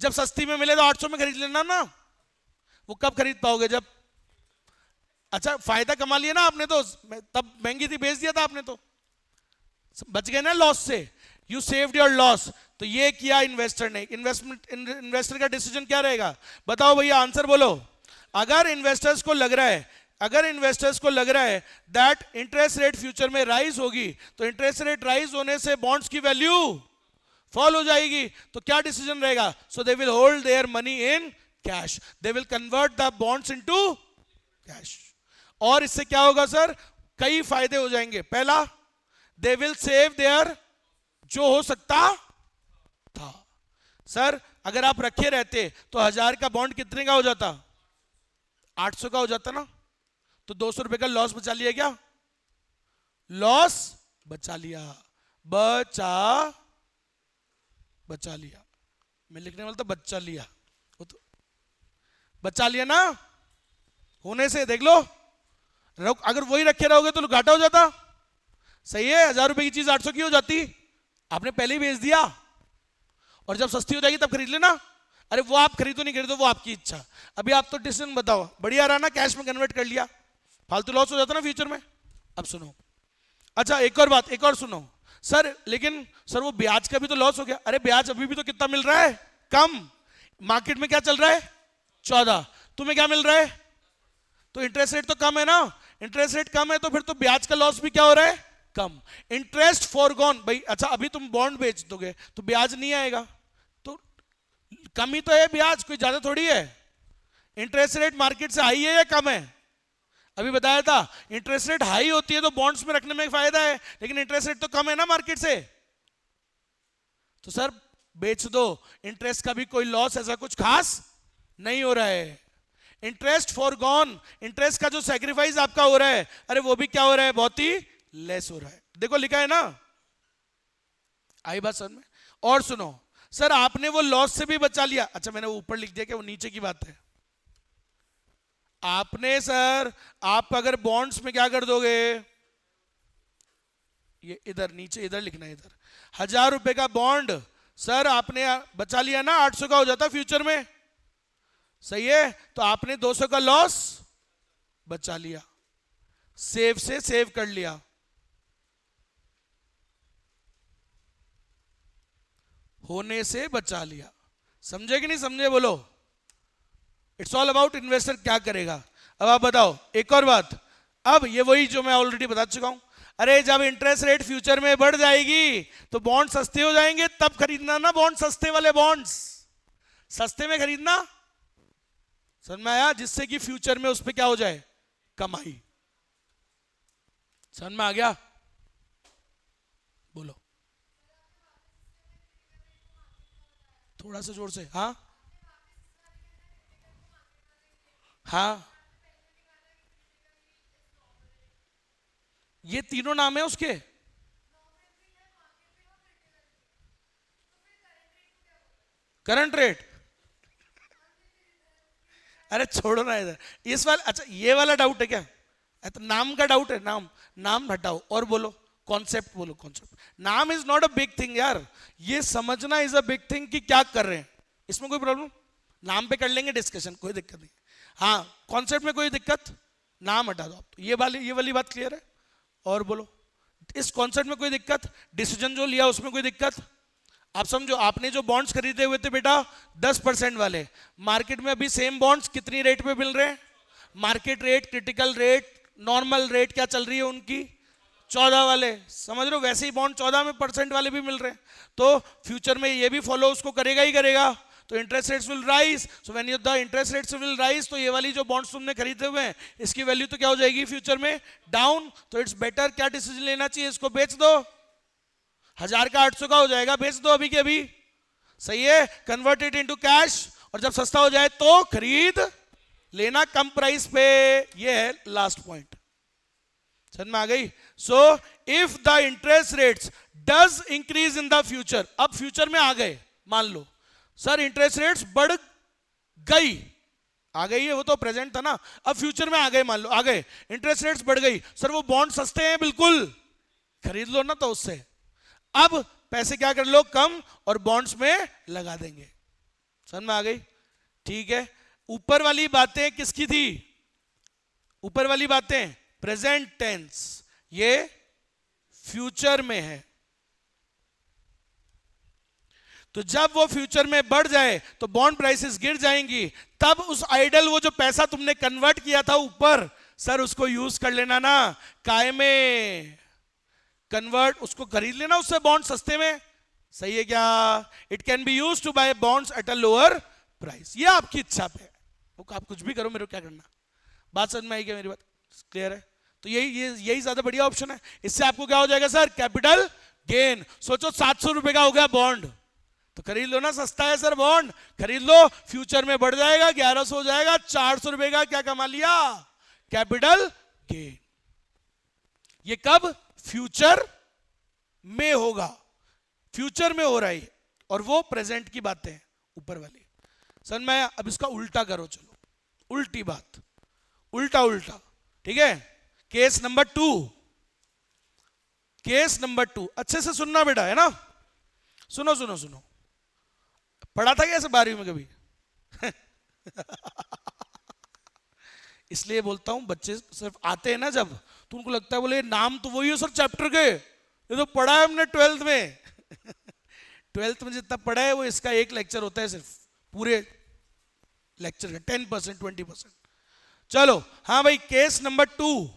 [SPEAKER 1] जब सस्ती में मिले तो 800 में खरीद लेना ना। वो कब खरीद पाओगे? जब अच्छा फायदा कमा लिया ना आपने, तो तब महंगी थी बेच दिया था आपने, तो बच गए ना लॉस से, यू सेव्ड योर लॉस। तो ये किया इन्वेस्टर ने। इन्वेस्टर का डिसीजन क्या रहेगा बताओ भैया, आंसर बोलो। अगर इन्वेस्टर्स को लग रहा है दैट इंटरेस्ट रेट फ्यूचर में राइज होगी, तो इंटरेस्ट रेट राइज होने से बॉन्ड्स की वैल्यू फॉल हो जाएगी, तो क्या डिसीजन रहेगा? So they will hold their money in cash, they will convert the bonds into cash. और इससे क्या होगा सर? कई फायदे हो जाएंगे। पहला, दे विल सेव देयर, जो हो सकता था। सर अगर आप रखे रहते तो 1000 का बॉन्ड कितने का हो जाता? 800 का हो जाता ना, तो 200 रुपए का लॉस बचा लिया क्या? लॉस बचा लिया, बचा लिया, मैं लिखने वाला था बचा लिया, वो तो बचा लिया ना होने से। देख लो, अगर वही रखे रहोगे तो घाटा हो जाता। सही है, 1000 रुपए की चीज 800 की हो जाती, आपने पहले ही बेच दिया, और जब सस्ती हो जाएगी तब खरीद लेना। अरे वो आप खरीदो नहीं खरीदो वो आपकी इच्छा। अभी आप तो डिसीजन बताओ, बढ़िया रहा ना, कैश में कन्वर्ट कर लिया, फालतू लॉस हो जाता ना फ्यूचर में। अब सुनो, अच्छा एक और बात, एक और सुनो सर, लेकिन सर वो ब्याज का भी तो लॉस हो गया। अरे ब्याज अभी भी तो कितना मिल रहा है? कम। मार्केट में क्या चल रहा है? 14, तुम्हें क्या मिल रहा है? तो इंटरेस्ट रेट तो कम है ना, इंटरेस्ट रेट कम है तो फिर तो ब्याज का लॉस भी क्या हो रहा है? कम। इंटरेस्ट फॉरगॉन भाई, अच्छा अभी तुम बॉन्ड बेच दोगे तो ब्याज नहीं आएगा, तो कम ही तो है ब्याज, कोई ज्यादा थोड़ी है। इंटरेस्ट रेट मार्केट से हाई है या कम है? अभी बताया था, इंटरेस्ट रेट हाई होती है तो बॉन्ड्स में रखने में फायदा है, लेकिन इंटरेस्ट रेट तो कम है ना मार्केट से, तो सर बेच दो, इंटरेस्ट का भी कोई लॉस ऐसा कुछ खास नहीं हो रहा है। इंटरेस्ट फॉरगॉन, इंटरेस्ट का जो सैक्रिफाइस आपका हो रहा है, अरे वो भी क्या हो रहा है? बहुत ही लेस हो रहा है। देखो लिखा है ना, आई बात समझ में? और सुनो सर, आपने वो लॉस से भी बचा लिया। अच्छा मैंने वो ऊपर लिख दिया, क्या वो नीचे की बात है? आपने सर, आप अगर बॉन्ड्स में क्या कर दोगे, ये इधर नीचे इधर लिखना है, इधर 1000 रुपए का बॉन्ड सर आपने बचा लिया ना, 800 का हो जाता फ्यूचर में, सही है? तो आपने 200 का लॉस बचा लिया, सेव से सेव कर लिया, होने से बचा लिया। समझे कि नहीं समझे? बोलो। इट्स ऑल अबाउट इन्वेस्टर क्या करेगा। अब आप बताओ एक और बात, अब ये वही जो मैं ऑलरेडी बता चुका हूं, अरे जब इंटरेस्ट रेट फ्यूचर में बढ़ जाएगी तो बॉन्ड सस्ते हो जाएंगे, तब खरीदना ना बॉन्ड, सस्ते वाले बॉन्ड्स सस्ते में खरीदना, समझ में आया? जिससे कि फ्यूचर में उस पर क्या हो जाए? कमाई। समझ में आ गया? बोलो थोड़ा सा जोर से। हाँ हाँ, ये तीनों नाम है उसके। करंट रेट, अरे छोड़ो ना इधर, इस वाला अच्छा ये वाला डाउट है क्या? तो नाम का डाउट है, नाम नाम हटाओ और बोलो कॉन्सेप्ट, बोलो कॉन्सेप्ट। नाम is not a big thing यार, ये समझना इज अ बिग थिंग कि क्या कर रहे हैं, इसमें कोई प्रॉब्लम? नाम पे कर लेंगे डिस्कशन, कोई दिक्कत नहीं। हाँ कॉन्सेप्ट में कोई दिक्कत? नाम हटा दो आप, तो ये वाली बात क्लियर है। और बोलो इस कॉन्सेप्ट में कोई दिक्कत? डिसीजन जो लिया उसमें कोई दिक्कत? आप समझो, आपने जो बॉन्ड्स खरीदे हुए थे बेटा 10% वाले, मार्केट में अभी सेम बॉन्ड्स कितनी रेट पे मिल रहे हैं? Market rate, critical rate, normal rate क्या चल रही है उनकी? 14 वाले, समझ रहे हो? वैसे ही बॉन्ड 14% वाले भी मिल रहे हैं, तो फ्यूचर में ये भी फॉलो उसको करेगा ही करेगा। तो interest rates will rise, so when the interest rates will rise, तो ये वाली जो बॉन्ड्स तुमने खरीदे हुए हैं इसकी वैल्यू तो क्या हो जाएगी फ्यूचर में, डाउन। तो इट्स बेटर क्या डिसीजन लेना चाहिए, इसको बेच दो, 1000 का 800 का हो जाएगा, बेच दो अभी के अभी, सही है, कन्वर्ट इट इनटू कैश, और जब सस्ता हो जाए तो खरीद लेना कम प्राइस पे। ये है लास्ट पॉइंट, समझ में आ गई। सो if the interest rates does increase in the future, अब फ्यूचर में आ गए, मान लो सर इंटरेस्ट रेट्स बढ़ गई, आ गई है, वो तो प्रेजेंट था ना, अब फ्यूचर में आ गए, मान लो आ गए, इंटरेस्ट रेट्स बढ़ गई, सर वो बॉन्ड सस्ते हैं बिल्कुल, खरीद लो ना, तो उससे अब पैसे क्या कर लो कम, और बॉन्ड्स में लगा देंगे, समझ में आ गई, ठीक है। ऊपर वाली बातें किसकी थी, ऊपर वाली बातें प्रेजेंट टेंस, ये फ्यूचर में है, तो जब वो फ्यूचर में बढ़ जाए तो बॉन्ड प्राइसेस गिर जाएंगी, तब उस आइडल वो जो पैसा तुमने कन्वर्ट किया था ऊपर, सर उसको यूज कर लेना ना, काय में कन्वर्ट, उसको खरीद लेना उससे बॉन्ड सस्ते में, सही है क्या, it can be use to buy bonds at a lower price, ये आपकी इच्छा पे है, आप कुछ भी करो, मेरे को क्या करना, बात समझ में आई क्या, मेरी बात क्लियर है। तो यही ज्यादा बढ़िया ऑप्शन है, इससे आपको क्या हो जाएगा सर, कैपिटल गेन। सोचो 700 रुपए का हो गया बॉन्ड, तो खरीद लो ना, सस्ता है सर बॉन्ड, खरीद लो, फ्यूचर में बढ़ जाएगा, 1100 हो जाएगा, 400 रुपए का क्या कमा लिया, कैपिटल गेन। ये कब, फ्यूचर में होगा, फ्यूचर में हो रहा है, और वो प्रेजेंट की बातें हैं ऊपर वाली, समझ में आया। अब इसका उल्टा करो, चलो उल्टी बात, उल्टा उल्टा, ठीक है। केस नंबर 2, केस नंबर 2 अच्छे से सुनना बेटा, है ना, सुनो सुनो सुनो, पढ़ा था क्या ऐसे 12वीं में कभी इसलिए बोलता हूं, बच्चे सिर्फ आते हैं ना जब, तो उनको लगता है बोले नाम तो वही है सर चैप्टर के, ये तो पढ़ा है हमने 12th में 12th में जितना पढ़ा है वो इसका एक लेक्चर होता है सिर्फ, पूरे लेक्चर का 10% 20%। चलो हाँ भाई, case number 2,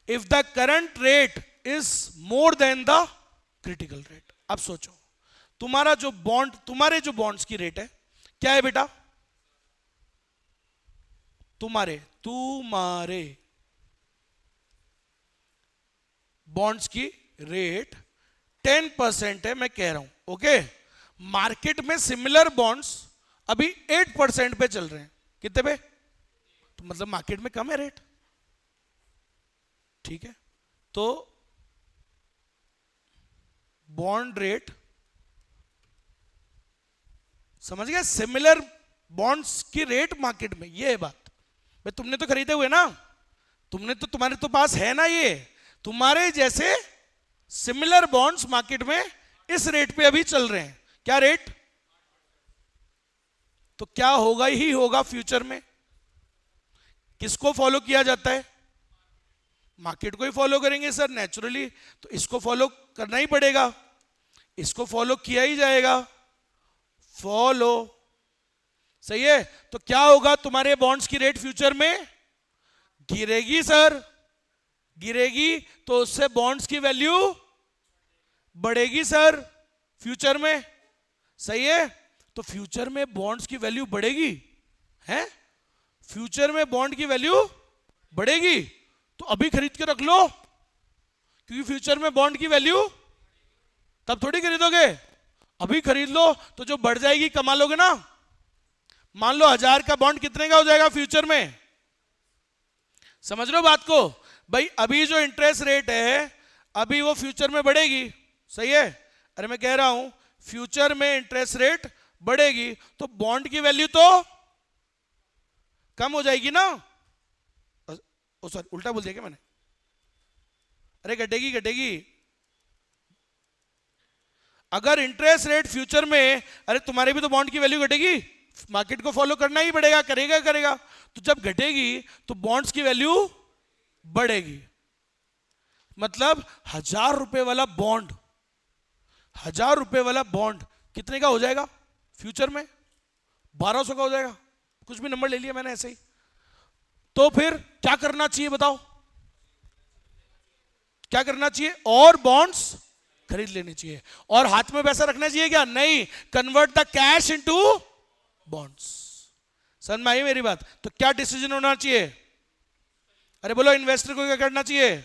[SPEAKER 1] if the current rate is more then the critical rate. अब सोचो तुम्हारा जो बॉन्ड, तुम्हारे जो बॉन्ड्स की रेट है क्या है बेटा, तुम्हारे बॉन्ड्स की रेट 10% है, मैं कह रहा हूं, ओके। मार्केट में सिमिलर बॉन्ड्स अभी 8% पे चल रहे हैं, कितने पे, तो मतलब मार्केट में कम है रेट, ठीक है। तो बॉन्ड रेट, समझ गए, सिमिलर बॉन्ड्स की रेट मार्केट में, ये है बात भाई, तुमने तो खरीदे हुए ना, तुमने तो, तुम्हारे तो पास है ना, ये तुम्हारे जैसे सिमिलर बॉन्ड्स मार्केट में इस रेट पे अभी चल रहे हैं, क्या रेट, तो क्या होगा ही होगा फ्यूचर में, किसको फॉलो किया जाता है, मार्केट को ही फॉलो करेंगे सर नेचुरली, तो इसको फॉलो करना ही पड़ेगा, इसको फॉलो किया ही जाएगा, फॉलो, सही है। तो क्या होगा, तुम्हारे बॉन्ड्स की रेट फ्यूचर में गिरेगी सर, गिरेगी, तो उससे बॉन्ड्स की वैल्यू बढ़ेगी सर फ्यूचर में, सही है। तो फ्यूचर में बॉन्ड्स की वैल्यू बढ़ेगी, है, फ्यूचर में बॉन्ड की वैल्यू बढ़ेगी, तो अभी खरीद के रख लो, क्योंकि फ्यूचर में बॉन्ड की वैल्यू तब थोड़ी खरीदोगे, अभी खरीद लो, तो जो बढ़ जाएगी कमा लोगे ना। मान लो 1000 का बॉन्ड कितने का हो जाएगा फ्यूचर में, समझ लो बात को भाई, अभी जो इंटरेस्ट रेट है अभी वो फ्यूचर में बढ़ेगी, सही है, अरे मैं कह रहा हूं फ्यूचर में इंटरेस्ट रेट बढ़ेगी, तो बॉन्ड की वैल्यू तो कम हो जाएगी ना, ओ सॉरी उल्टा बोल दिया क्या मैंने, अरे घटेगी घटेगी, अगर इंटरेस्ट रेट फ्यूचर में, अरे तुम्हारे भी तो बॉन्ड की वैल्यू घटेगी, मार्केट को फॉलो करना ही पड़ेगा, करेगा, तो जब घटेगी तो बॉन्ड्स की वैल्यू बढ़ेगी, मतलब 1000 रुपए वाला बॉन्ड, 1000 रुपए वाला बॉन्ड कितने का हो जाएगा फ्यूचर में, 1200 का हो जाएगा, कुछ भी नंबर ले लिया मैंने ऐसे ही। तो फिर क्या करना चाहिए बताओ, क्या करना चाहिए, और बॉन्ड्स खरीद लेनी चाहिए, और हाथ में पैसा रखना चाहिए क्या, नहीं, convert the cash into bonds. समझ में आई मेरी बात? तो क्या डिसीजन होना चाहिए? अरे बोलो, इन्वेस्टर को क्या करना चाहिए?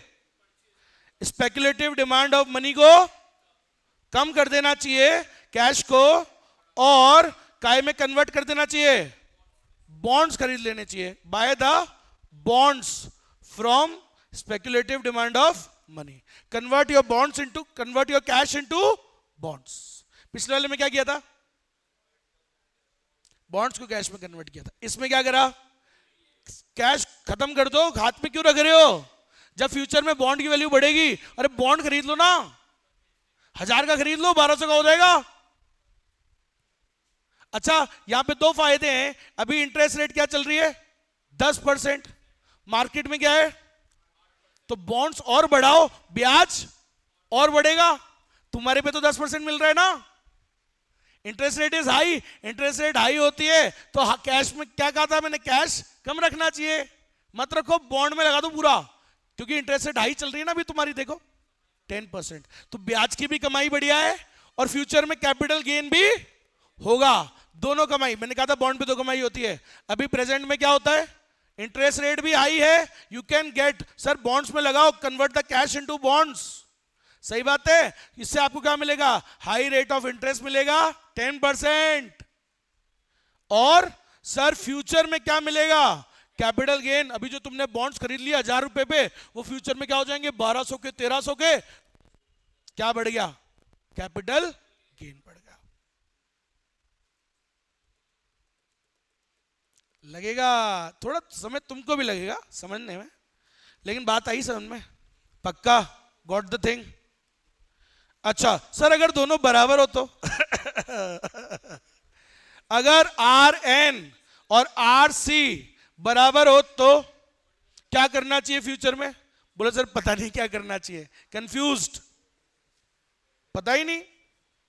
[SPEAKER 1] स्पेकुलेटिव डिमांड ऑफ मनी को कम कर देना चाहिए, कैश को, और काय में कन्वर्ट कर देना चाहिए, बॉन्ड्स खरीद लेने चाहिए। By the bonds from speculative demand of money, convert your cash into bonds. पिछले वाले में क्या किया था? बॉन्ड्स को कैश में कन्वर्ट किया था। इसमें क्या करा? कैश खत्म कर दो, हाथ में क्यों रख रहे हो? जब फ्यूचर में बॉन्ड की वैल्यू बढ़ेगी, अरे बॉन्ड खरीद लो ना, 1000 का खरीद लो, 1200 का हो जाएगा। अच्छा, यहां पे दो फायदे हैं। अभी इंटरेस्ट रेट क्या चल रही है? 10%। मार्केट में क्या है? तो बॉन्ड्स और बढ़ाओ, ब्याज और बढ़ेगा। तुम्हारे पे तो 10% मिल रहा है ना। Interest rate is high, interest rate high होती है तो कैश में, क्या कहा था मैंने, कैश कम रखना चाहिए, मत रखो, बॉन्ड में लगा दो पूरा, क्योंकि इंटरेस्ट रेट हाई चल रही है ना अभी तुम्हारी, देखो 10%। तो ब्याज की भी कमाई बढ़िया है और फ्यूचर में कैपिटल गेन भी होगा, दोनों कमाई। मैंने कहा था बॉन्ड पे तो कमाई होती है। अभी प्रेजेंट में क्या होता है? इंटरेस्ट रेट भी हाई है, you can get, sir bonds में लगाओ, convert the cash into bonds. सही बात है। इससे आपको क्या मिलेगा? हाई रेट ऑफ इंटरेस्ट मिलेगा 10%। और सर फ्यूचर में क्या मिलेगा? Capital gain. अभी जो तुमने बॉन्ड्स खरीद लिया 1000 रुपए पे, वो फ्यूचर में क्या हो जाएंगे? 1200 के, 1300 के। क्या बढ़ गया? कैपिटल गेन बढ़ गया। लगेगा थोड़ा समय, तुमको भी लगेगा समझने में, लेकिन बात आई समझ में? पक्का? Got the thing? अच्छा सर, अगर दोनों बराबर हो तो अगर आर एन और आर सी बराबर हो तो क्या करना चाहिए फ्यूचर में? बोले सर पता नहीं क्या करना चाहिए, कंफ्यूज्ड, पता ही नहीं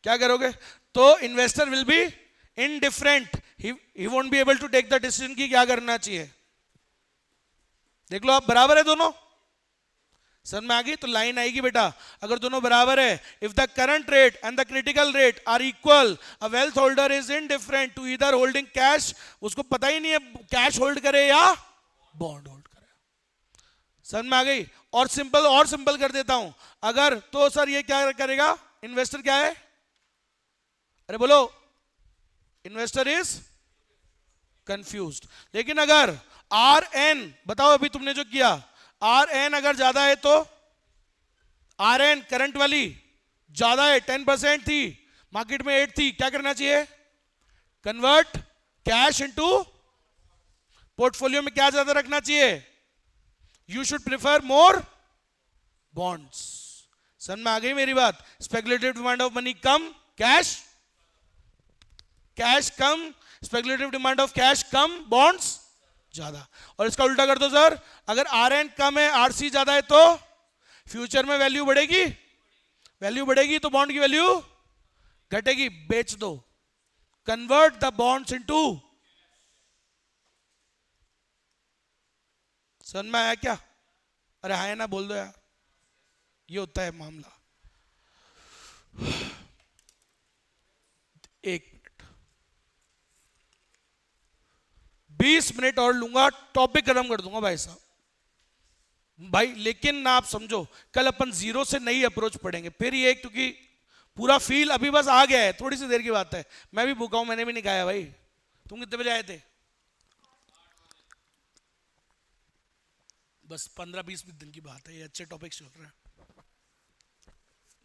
[SPEAKER 1] क्या करोगे। तो investor will be indifferent, he won't be able to take the decision कि क्या करना चाहिए। देख लो आप, बराबर है दोनों, समझ में आ गई? तो लाइन आएगी बेटा, अगर दोनों बराबर है, if the current rate and the critical rate are equal, a wealth holder is indifferent to either holding cash, उसको पता ही नहीं है कैश होल्ड करे या बॉन्ड होल्ड करे। समझ में आ गई? और सिंपल कर देता हूं, अगर तो सर ये क्या करेगा? इन्वेस्टर क्या है? अरे बोलो, इन्वेस्टर इज कंफ्यूज्ड। लेकिन अगर आर एन, बताओ अभी तुमने जो किया, आर एन अगर ज्यादा है तो, आर एन करंट वाली ज्यादा है, 10% थी, मार्केट में 8 थी, क्या करना चाहिए? कन्वर्ट कैश इनटू पोर्टफोलियो में क्या ज्यादा रखना चाहिए? You should prefer more bonds. समझ में आ गई मेरी बात? Speculative demand of money come, cash come, speculative demand of cash come, bonds ज्यादा। और इसका उल्टा कर दो सर, अगर आर एन कम है, आर सी ज्यादा है, तो फ्यूचर में वैल्यू बढ़ेगी, तो बॉन्ड की वैल्यू घटेगी, बेच दो, कन्वर्ट द बॉन्ड्स इनटू। समझ में आया क्या? अरे हाँ ना बोल दो यार, ये होता है मामला। एक 20 मिनट और लूंगा, टॉपिक खत्म कर दूंगा भाई साहब। भाई लेकिन ना आप समझो, कल अपन जीरो से नई अप्रोच पढ़ेंगे फिर ये, क्योंकि पूरा फील अभी बस आ गया है, थोड़ी सी देर की बात है। मैं भी भूखा हूं, मैंने भी नहीं खाया भाई। तुम कितने बजे आए थे? बस 15-20 दिन की बात है, ये अच्छे टॉपिक चल रहे हैं।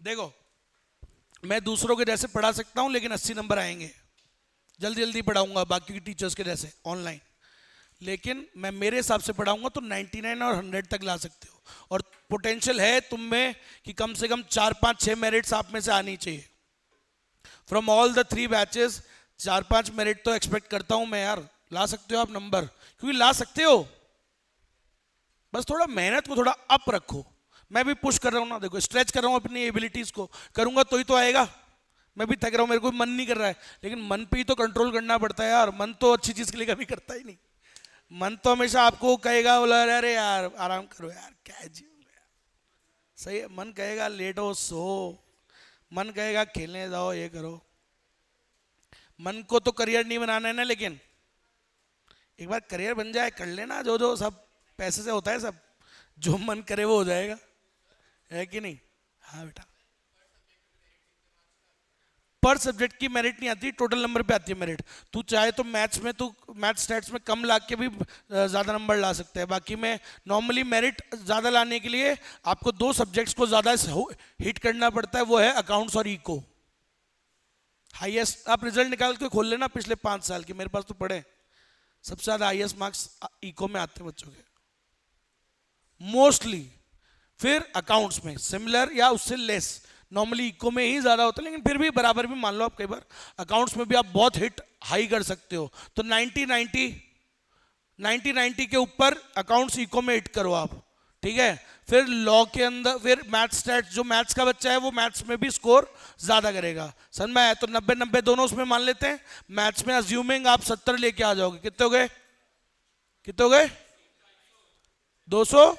[SPEAKER 1] देखो, मैं दूसरों के जैसे पढ़ा सकता हूं, लेकिन 80 नंबर आएंगे, जल्दी पढ़ाऊंगा बाकी के टीचर्स के जैसे ऑनलाइन, लेकिन मैं मेरे हिसाब से पढ़ाऊंगा तो 99 और 100 तक ला सकते हो। और पोटेंशियल है तुम में कि कम से कम 4-5-6 मेरिट्स आप में से आनी चाहिए from all the 3 batches. 4-5 merit तो एक्सपेक्ट करता हूं मैं यार, ला सकते हो आप नंबर, क्योंकि ला सकते हो, बस थोड़ा मेहनत को थोड़ा अप रखो। मैं भी पुश कर रहा हूं ना, देखो स्ट्रेच कर रहा हूं अपनी एबिलिटीज को, करूंगा तो ही तो आएगा। मैं भी थक रहा हूं, मेरे को मन नहीं कर रहा है, लेकिन मन पे ही तो कंट्रोल करना पड़ता है यार। मन तो अच्छी चीज के लिए कभी करता ही नहीं, मन तो हमेशा आपको कहेगा, बोला अरे यार आराम करो यार, क्या जीवन है। सही है, मन कहेगा लेटो सो, मन कहेगा खेलने जाओ, ये करो। मन को तो करियर नहीं बनाना है ना, लेकिन एक बार करियर बन जाए कर लेना, जो जो सब पैसे से होता है, सब जो मन करे वो हो जाएगा, है कि नहीं? हाँ बेटा, पर सब्जेक्ट की मेरिट नहीं आती, टोटल नंबर पे आती है मेरिट। तू चाहे तो मैथ्स में, तू मैथ्स स्टैट्स में कम ला के भी ज़्यादा नंबर ला सकता है। बाकी में नॉर्मली मेरिट ज़्यादा लाने के लिए आपको दो सब्जेक्ट्स को ज़्यादा हिट करना पड़ता है, वो है अकाउंट्स और इको। हाईएस्ट आप रिजल्ट निकाल के खोल लेना पिछले 5 साल के, मेरे पास तो पढ़े, सबसे ज़्यादा हाईएस्ट मार्क्स इको में आते हैं बच्चों के मोस्टली। फिर अकाउंट्स में सिमिलर या उससे लेस, नॉर्मली इको में ही ज्यादा होता है, लेकिन फिर भी बराबर भी मान लो आप, कई बार अकाउंट्स में भी आप बहुत हिट हाई कर सकते हो। तो 90 के ऊपर अकाउंट्स इको में हिट करो आप, ठीक है। फिर लॉ के अंदर, फिर मैथ्स स्टैट, जो मैथ्स का बच्चा है वो मैथ्स में भी स्कोर ज्यादा करेगा, समझ में आया? तो 90-90 दोनों उसमें मान लेते हैं। मैथ्स में अज्यूमिंग आप 70 लेके आ जाओगे, कितने हो गए? कितने हो गए? 200,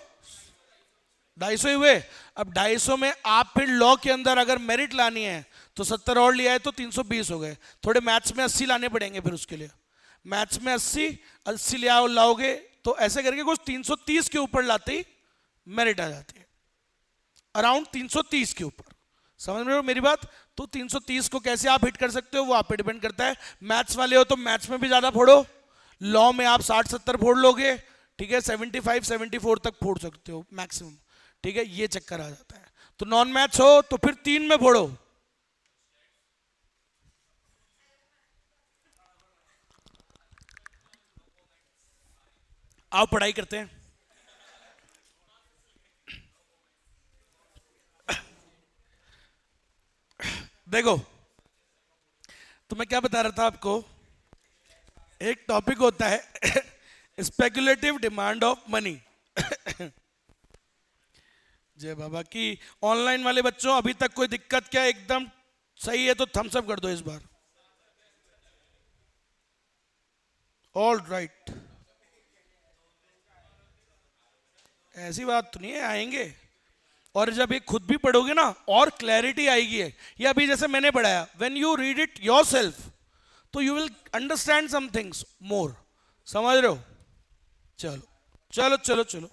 [SPEAKER 1] 250 ही हुए। अब 250 में आप फिर लॉ के अंदर अगर मेरिट लानी है तो 70 और लिया है तो 320 हो गए। थोड़े मैथ्स में 80 लाने पड़ेंगे फिर उसके लिए, मैथ्स में 80 ले आओ, लाओगे तो ऐसे करके कुछ 330 के ऊपर लाते ही मेरिट आ जाती है, अराउंड 330 के ऊपर। समझ में मेरी बात? तो 330 को कैसे आप हिट कर सकते हो वो आप पे डिपेंड करता है। मैथ्स वाले हो तो मैथ्स में भी ज्यादा फोड़ो, लॉ में आप 60-70 फोड़ लोगे, ठीक है, 75-74 तक फोड़ सकते हो मैक्सिमम, ठीक है, ये चक्कर आ जाता है। तो नॉन मैथ्स हो तो फिर 3 में फोड़ो। आओ पढ़ाई करते हैं। देखो, तो मैं क्या बता रहा था आपको, एक टॉपिक होता है स्पेकुलेटिव डिमांड ऑफ मनी। जय बाबा की। ऑनलाइन वाले बच्चों अभी तक कोई दिक्कत क्या? एकदम सही है तो थम्स अप कर दो इस बार। ऑल राइट, ऐसी बात तो नहीं है, आएंगे। और जब ये खुद भी पढ़ोगे ना और क्लैरिटी आएगी है। ये अभी जैसे मैंने पढ़ाया, when you read it yourself तो you will understand some things more. समझ रहे हो? चलो चलो चलो चलो।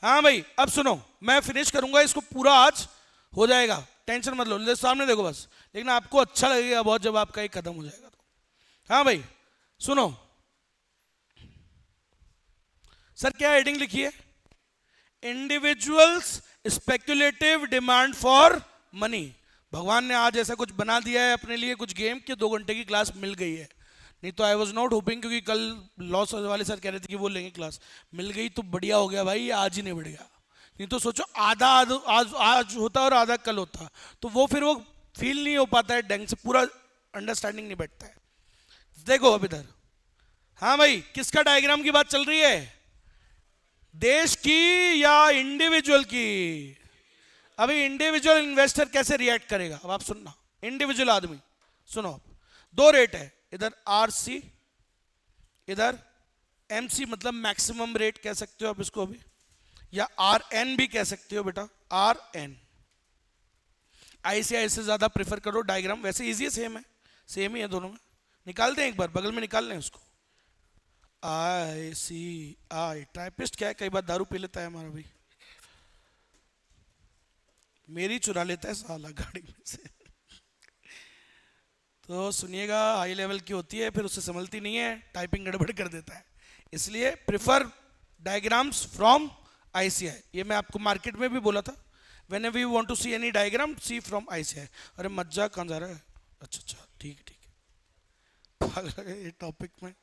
[SPEAKER 1] हाँ भाई, अब सुनो, मैं फिनिश करूंगा इसको पूरा, आज हो जाएगा, टेंशन मत लो, सामने देखो बस। लेकिन आपको अच्छा लगेगा बहुत जब आपका एक खत्म हो जाएगा तो। हाँ भाई सुनो, सर क्या हेडिंग लिखी है? Individuals speculative demand for money. भगवान ने आज ऐसा कुछ बना दिया है अपने लिए, कुछ गेम की 2 घंटे की क्लास मिल गई है। नहीं तो आई वॉज नॉट होपिंग, क्योंकि कल लॉस वाले सर कह रहे थे कि वो लेंगे क्लास, मिल गई तो बढ़िया हो गया भाई, आज ही नहीं बढ़ गया। नहीं तो सोचो आधा आज होता और आधा कल होता, तो वो फिर वो फील नहीं हो पाता है ढंग से, पूरा अंडरस्टैंडिंग नहीं बैठता है। देखो अब इधर, हाँ भाई किसका डायग्राम की बात चल रही है? देश की या इंडिविजुअल की? अभी इंडिविजुअल इन्वेस्टर कैसे रिएक्ट करेगा अब आप सुनना। इंडिविजुअल आदमी सुनो, आप 2 रेट है, इधर आरसी, इधर एमसी, मतलब मैक्सिमम रेट कह सकते हो आप इसको अभी, या आर एन भी कह सकते हो बेटा, आर एन। आईसीआई से ज्यादा प्रेफर करो, डायग्राम वैसे इजी है, सेम है, सेम ही है दोनों में। निकाल दें एक बार, बगल में निकाल लें उसको। आई सी आई, टाइपिस्ट क्या है, कई बार दारू पी लेता है हमारा भाई, मेरी चुरा लेता है साला गाड़ी में से। तो सुनिएगा, हाई लेवल की होती है, फिर उससे संभलती नहीं है, टाइपिंग गड़बड़ कर देता है। इसलिए प्रिफर डायग्राम्स फ्रॉम आईसीआई। ये मैं आपको मार्केट में भी बोला था, whenever you want to see any diagram see from ICI. अरे मज्जा कहाँ जा रहा है? अच्छा अच्छा ठीक है ठीक है, ये टॉपिक में।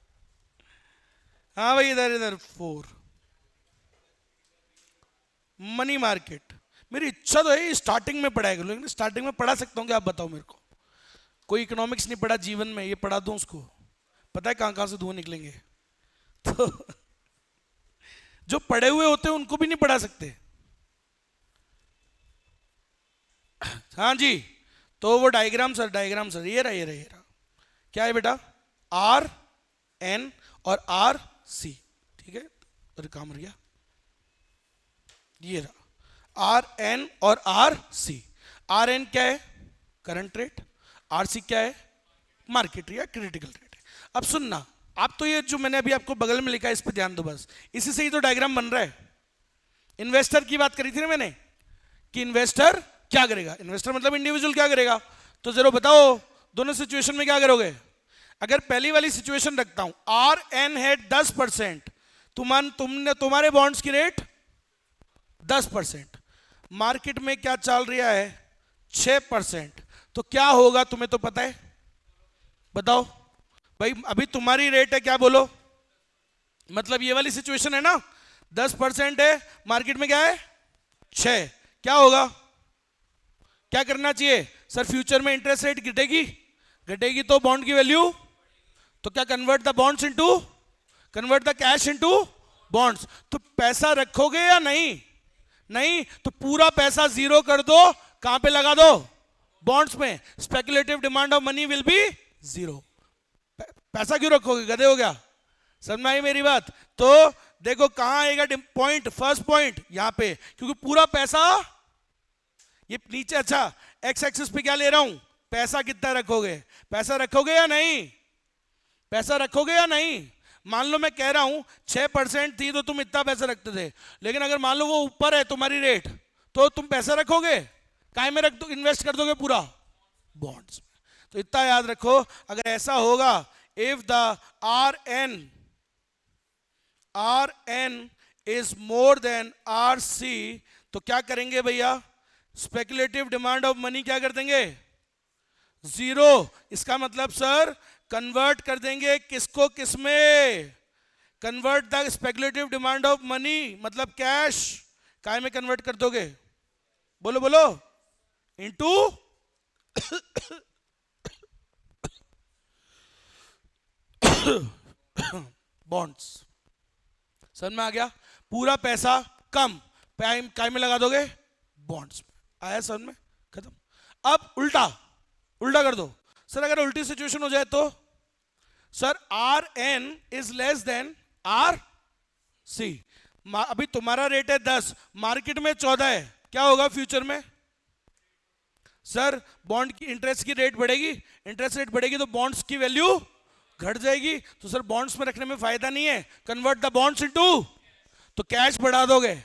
[SPEAKER 1] हाँ भाई इधर इधर 4 मनी मार्केट। मेरी इच्छा तो है स्टार्टिंग में पढ़ाया करूँ, लेकिन स्टार्टिंग में पढ़ा सकता हूँ क्या? आप बताओ मेरे को। कोई इकोनॉमिक्स नहीं पढ़ा जीवन में, ये पढ़ा दूं उसको? पता है कहां कहां से धुआं निकलेंगे। तो जो पढ़े हुए होते हैं उनको भी नहीं पढ़ा सकते। हाँ जी, तो वो डायग्राम सर, डायग्राम सर, ये रहा ये रहा ये रहा। क्या है बेटा? आर एन और आर सी, ठीक है। अरे काम मर गया, ये रहा आर एन और आर सी। आर एन क्या है? Current rate. आर सी क्या है? मार्केट या क्रिटिकल रेट है। अब सुनना, आप तो ये जो मैंने अभी आपको बगल में लिखा है इस पे ध्यान दो बस, इसी से ही तो डायग्राम बन रहा है। इन्वेस्टर की बात करी थी ना मैंने कि इन्वेस्टर क्या करेगा, इन्वेस्टर मतलब इंडिविजुअल क्या करेगा। तो जरा बताओ दोनों सिचुएशन में क्या करोगे। अगर पहली वाली सिचुएशन रखता हूं, आर एन है 10%, तुम्हारे बॉन्ड्स की रेट 10%, मार्केट में क्या चल रहा है 6%, तो क्या होगा तुम्हें तो पता है, बताओ भाई। अभी तुम्हारी रेट है क्या, बोलो, मतलब ये वाली सिचुएशन है ना, 10% है, मार्केट में क्या है 6, क्या होगा, क्या करना चाहिए सर, फ्यूचर में इंटरेस्ट रेट घटेगी, घटेगी तो बॉन्ड की वैल्यू, तो क्या convert the bonds into, convert the cash into bonds. तो पैसा रखोगे या नहीं, नहीं तो पूरा पैसा जीरो कर दो, कहां पे लगा दो, बॉन्ड्स में, speculative demand of money will be zero. पैसा क्यों रखोगे, गधे हो गया, समझ में आई मेरी बात। तो देखो कहां आएगा पॉइंट, फर्स्ट पॉइंट यहां पे, क्योंकि पूरा पैसा ये नीचे, अच्छा एक्स एक्सिस पे क्या ले रहा हूं, पैसा कितना रखोगे, पैसा रखोगे या नहीं, पैसा रखोगे या नहीं। मान लो मैं कह रहा हूं 6% थी तो तुम इतना पैसा रखते थे, लेकिन अगर मान लो वो ऊपर है तुम्हारी रेट, तो तुम पैसा रखोगे, काय में रख दो, इन्वेस्ट कर दोगे पूरा बॉन्ड्स में। तो इतना याद रखो, अगर ऐसा होगा, if the R N is more than R C, तो क्या करेंगे भैया, स्पेकुलेटिव डिमांड ऑफ मनी क्या कर देंगे, जीरो। इसका मतलब सर कन्वर्ट कर देंगे किसको किसमें, convert the speculative demand of money मतलब कैश, काय में कन्वर्ट कर दोगे, बोलो बोलो, इनटू बॉन्ड्स। समझ में आ गया, पूरा पैसा कम काय में लगा दोगे, बॉन्ड्स में। आया समझ में, खत्म। अब उल्टा, उल्टा कर दो सर, अगर उल्टी सिचुएशन हो जाए तो sir R N is less than R C, अभी तुम्हारा रेट है 10, मार्केट में 14 है, क्या होगा फ्यूचर में, सर बॉन्ड की इंटरेस्ट की रेट बढ़ेगी, इंटरेस्ट रेट बढ़ेगी तो बॉन्ड्स की वैल्यू घट जाएगी, तो सर बॉन्ड्स में रखने में फायदा नहीं है, कन्वर्ट द बॉन्ड्स इनटू, तो कैश बढ़ा दोगे।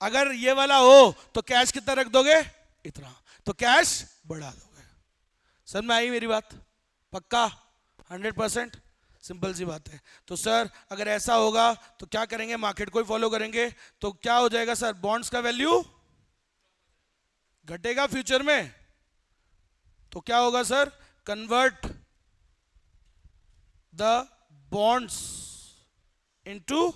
[SPEAKER 1] अगर ये वाला हो तो कैश कितना रख दोगे, इतना, तो कैश बढ़ा दोगे। समझ में आई मेरी बात, पक्का 100%, सिंपल सी बात है। तो सर अगर ऐसा होगा तो क्या करेंगे, मार्केट को ही फॉलो करेंगे, तो क्या हो जाएगा सर, बॉन्ड्स का वैल्यू घटेगा फ्यूचर में, तो क्या होगा sir, convert the bonds into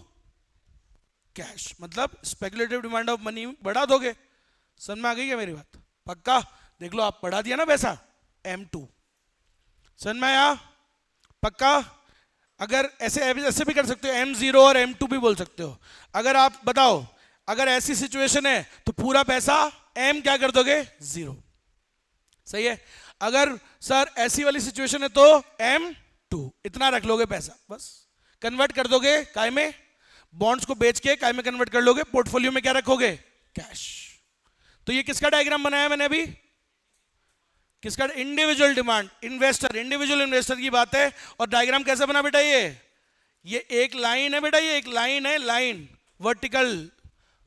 [SPEAKER 1] cash, मतलब स्पेकुलेटिव डिमांड ऑफ मनी बढ़ा दोगे। समझ में आ गई क्या मेरी बात, पक्का, देख लो आप बढ़ा दिया ना पैसा, M2, समझ में आया, पक्का। अगर ऐसे भी कर सकते हो, M0 और M2 भी बोल सकते हो। अगर आप बताओ, अगर ऐसी सिचुएशन है तो पूरा पैसा M क्या कर दोगे, 0, सही है। अगर सर ऐसी वाली सिचुएशन है तो M2 इतना रख लोगे पैसा, बस कन्वर्ट कर दोगे काय में, बॉन्ड्स को बेच के काय में कन्वर्ट कर लोगे, पोर्टफोलियो में क्या रखोगे, कैश। तो ये किसका डायग्राम बनाया मैंने अभी, किसका, individual demand, investor, individual investor की बात है। और डायग्राम कैसा बना बेटा, ये एक लाइन है बेटा, ये एक लाइन है, लाइन वर्टिकल,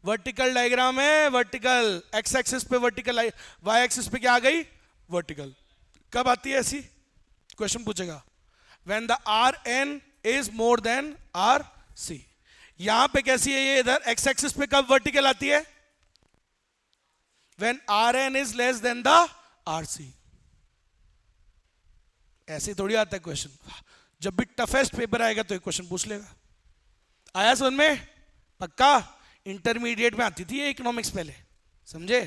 [SPEAKER 1] वर्टिकल डायग्राम है, वर्टिकल, एक्स एक्सिस पे वर्टिकल, वाई एक्सिस पे क्या आ गई, वर्टिकल। कब आती है ऐसी, क्वेश्चन पूछेगा, when the R N is more than R C. यहां पे कैसी है ये, इधर एक्स एक्सिस पे कब वर्टिकल आती है, when R N is less than the R C. ऐसे थोड़ी आता है क्वेश्चन, जब भी टफेस्ट पेपर आएगा तो एक क्वेश्चन पूछ लेगा। आया समझ में, पक्का। इंटरमीडिएट में आती थी ये इकोनॉमिक्स पहले, समझे,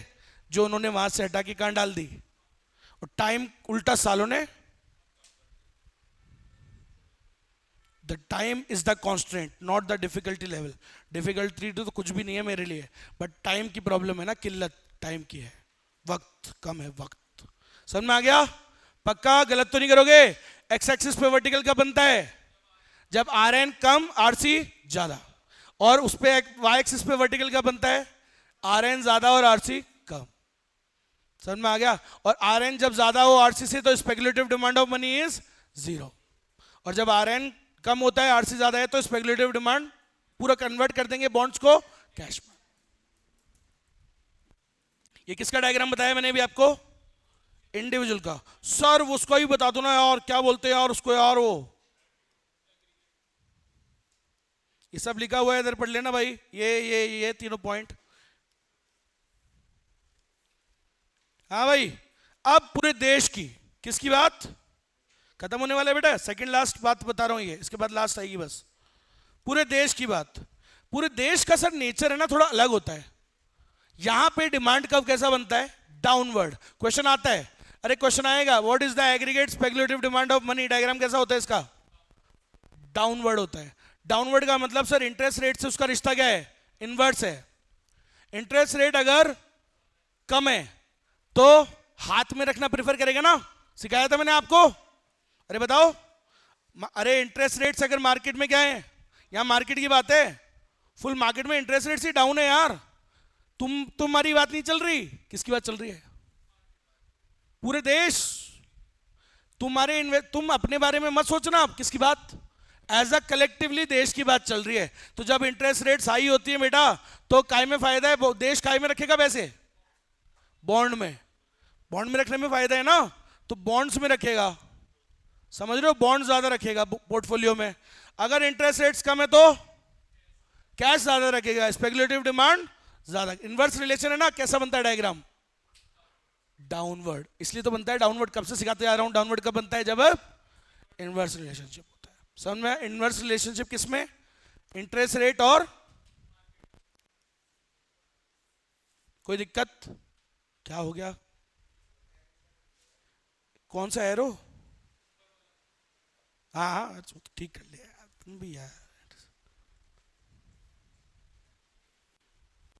[SPEAKER 1] जो उन्होंने वहां से हटा के कहां डाल दी, और टाइम उल्टा सालों ने, the time is the constant not the difficulty level. Difficulty तो कुछ भी नहीं है मेरे लिए, बट टाइम की प्रॉब्लम है ना, किल्लत टाइम की है, वक्त कम है, वक्त। समझ में आ गया, पक्का, गलत तो नहीं करोगे। एक्स एक्सिस पे वर्टिकल कब बनता है, जब आर एन कम आर सी ज्यादा, और उस पे वाई एक्सिस पे वर्टिकल कब बनता है, आर एन ज्यादा और आर सी कम। समझ में आ गया? और आर एन जब ज्यादा हो आरसी से तो speculative demand of money is 0, और जब आर एन कम होता है आरसी ज्यादा है तो स्पेकुलेटिव डिमांड पूरा कन्वर्ट कर देंगे बॉन्ड्स को कैश में। ये किसका डायग्राम बताया मैंने अभी आपको? इंडिविजुअल का। सर उसको ही बता दो ना यार, क्या बोलते हैं यार उसको यार, वो ये सब लिखा हुआ है इधर पढ़ लेना भाई, ये तीनों पॉइंट। हाँ भाई, अब पूरे देश की, किसकी बात खत्म होने वाला है बेटा? सेकंड लास्ट बात बता रहा हूं, ये इसके बाद लास्ट आएगी बस। पूरे देश की बात। पूरे देश का सर नेचर है ना थोड़ा अलग होता है। यहां पे डिमांड कर्व कैसा बनता है? डाउनवर्ड। क्वेश्चन आता है, अरे क्वेश्चन आएगा, what is the aggregate speculative demand of money? Diagram कैसा होता है इसका? डाउनवर्ड होता है। डाउनवर्ड का मतलब सर इंटरेस्ट रेट से उसका रिश्ता क्या है? इनवर्स है। इंटरेस्ट रेट अगर कम है तो हाथ में रखना प्रेफर करेगा ना, सिखाया था मैंने आपको। अरे बताओ, अरे इंटरेस्ट रेट्स अगर मार्केट में क्या है, यहां मार्केट की बात है, फुल मार्केट में इंटरेस्ट रेट ही डाउन है यार। तुम्हारी बात नहीं चल रही, किसकी बात चल रही है? पूरे देश। तुम अपने बारे में मत सोचना, आप किसकी बात? एज अ कलेक्टिवली देश की बात चल रही है। तो जब इंटरेस्ट रेट्स हाई होती है बेटा तो काय में फायदा है? देश काय में रखेगा पैसे? बॉन्ड में। बॉन्ड में रखने में फायदा है ना, तो बॉन्ड्स में रखेगा, समझ रहे हो? बॉन्ड ज्यादा रखेगा पोर्टफोलियो में। अगर इंटरेस्ट रेट्स कम है तो कैश ज्यादा रखेगा, स्पेकुलेटिव डिमांड ज्यादा। इनवर्स रिलेशन है ना, कैसा बनता है डायग्राम? डाउनवर्ड। इसलिए तो बनता है डाउनवर्ड। कब से सिखाते आ रहा हूं डाउनवर्ड कब बनता है? जब इनवर्स रिलेशनशिप होता है। समझ में? इनवर्स रिलेशनशिप किसमें? इंटरेस्ट रेट और कोई दिक्कत? क्या हो गया? कौन सा एरो? हाँ हाँ ठीक कर लिया तुम भी यार,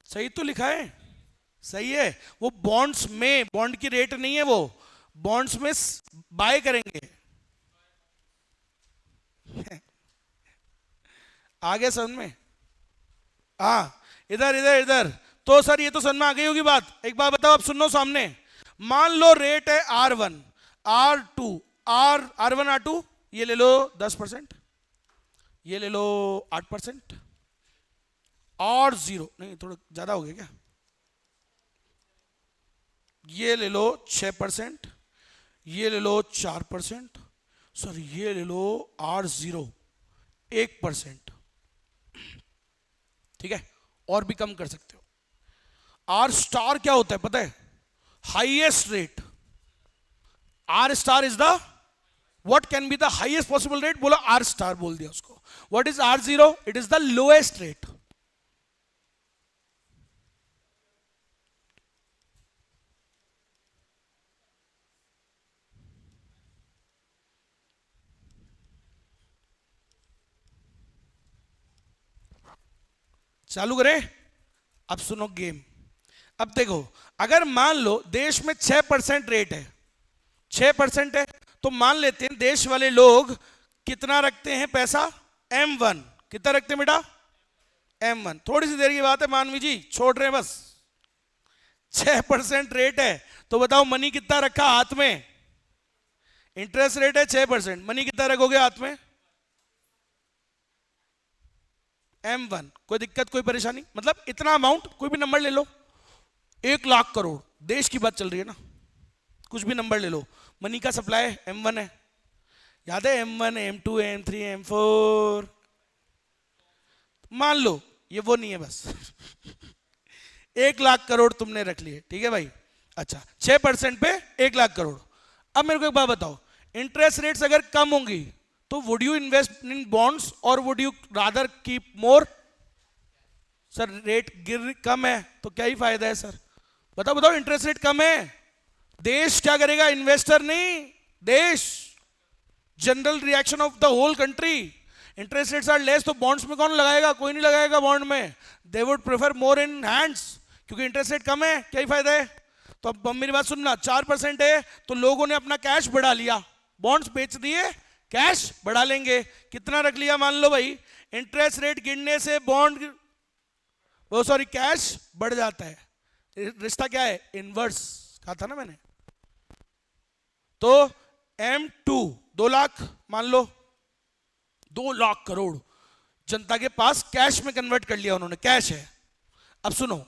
[SPEAKER 1] सही तो लिखा है, सही है। वो बॉन्ड्स में, बॉन्ड की रेट नहीं है वो, बॉन्ड्स में बाय करेंगे। आगे समझ में? हाँ, इधर इधर इधर। तो सर ये तो समझ में आ गई होगी बात। एक बार बताओ, आप सुनो सामने। मान लो रेट है R1, R2, R1 R2, ये ले लो 10%, ये ले लो 8%, और 0 नहीं, थोड़ा ज्यादा हो गया क्या? ये ले लो 6%, ये ले लो 4%, सर ये ले लो R0 1%, ठीक है? और भी कम कर सकते हो। आर स्टार क्या होता है पता है? Highest rate. R star is the what can be the highest possible rate? बोलो आर स्टार, बोल दिया उसको। What is R0? It is the lowest rate. चालू करें? अब सुनो गेम। अब देखो, अगर मान लो देश में 6% रेट है, 6% है, तो मान लेते हैं देश वाले लोग कितना रखते हैं पैसा? M1। कितना रखते हैं बेटा? M1। थोड़ी सी देर की बात है मानवी जी, छोड़ रहे हैं बस। 6% रेट है तो बताओ मनी कितना रखा हाथ में? इंटरेस्ट रेट है 6%, मनी कितना रखोगे हाथ में? M1। कोई दिक्कत, कोई परेशानी? मतलब इतना अमाउंट, कोई भी नंबर ले लो, 1 लाख करोड़, देश की बात चल रही है ना, कुछ भी नंबर ले लो, मनी का सप्लाई M1 है। याद है M1, M2, M3, M4? मान लो ये वो नहीं है बस। 1 लाख करोड़ तुमने रख लिए, ठीक है भाई? अच्छा, 6% पे 1 लाख करोड़। अब मेरे को एक बात बताओ, इंटरेस्ट रेट्स अगर कम होंगी तो would you invest in bonds और would you rather keep more? Sir rate गिर कम है तो क्या ही फायदा है सर? बताओ बताओ, इंटरेस्ट रेट कम है, देश क्या करेगा? इन्वेस्टर नहीं, देश। General reaction of the whole country. Interest rates are less तो बॉन्ड्स में कौन लगाएगा? कोई नहीं लगाएगा बॉन्ड में। They would prefer more in hands, क्योंकि इंटरेस्ट रेट कम है, क्या ही फायदा है? तो अब मेरी बात सुनना, 4% है तो लोगों ने अपना कैश बढ़ा लिया, बॉन्ड्स बेच दिए, कैश बढ़ा लेंगे। कितना रख लिया? मान लो भाई इंटरेस्ट रेट गिरने से बॉन्ड, वो सॉरी कैश बढ़ जाता है। रिश्ता क्या है? इनवर्स कहा था ना मैंने। तो M2 2 लाख मान लो, 2 लाख करोड़ जनता के पास कैश में कन्वर्ट कर लिया उन्होंने, कैश है। अब सुनो,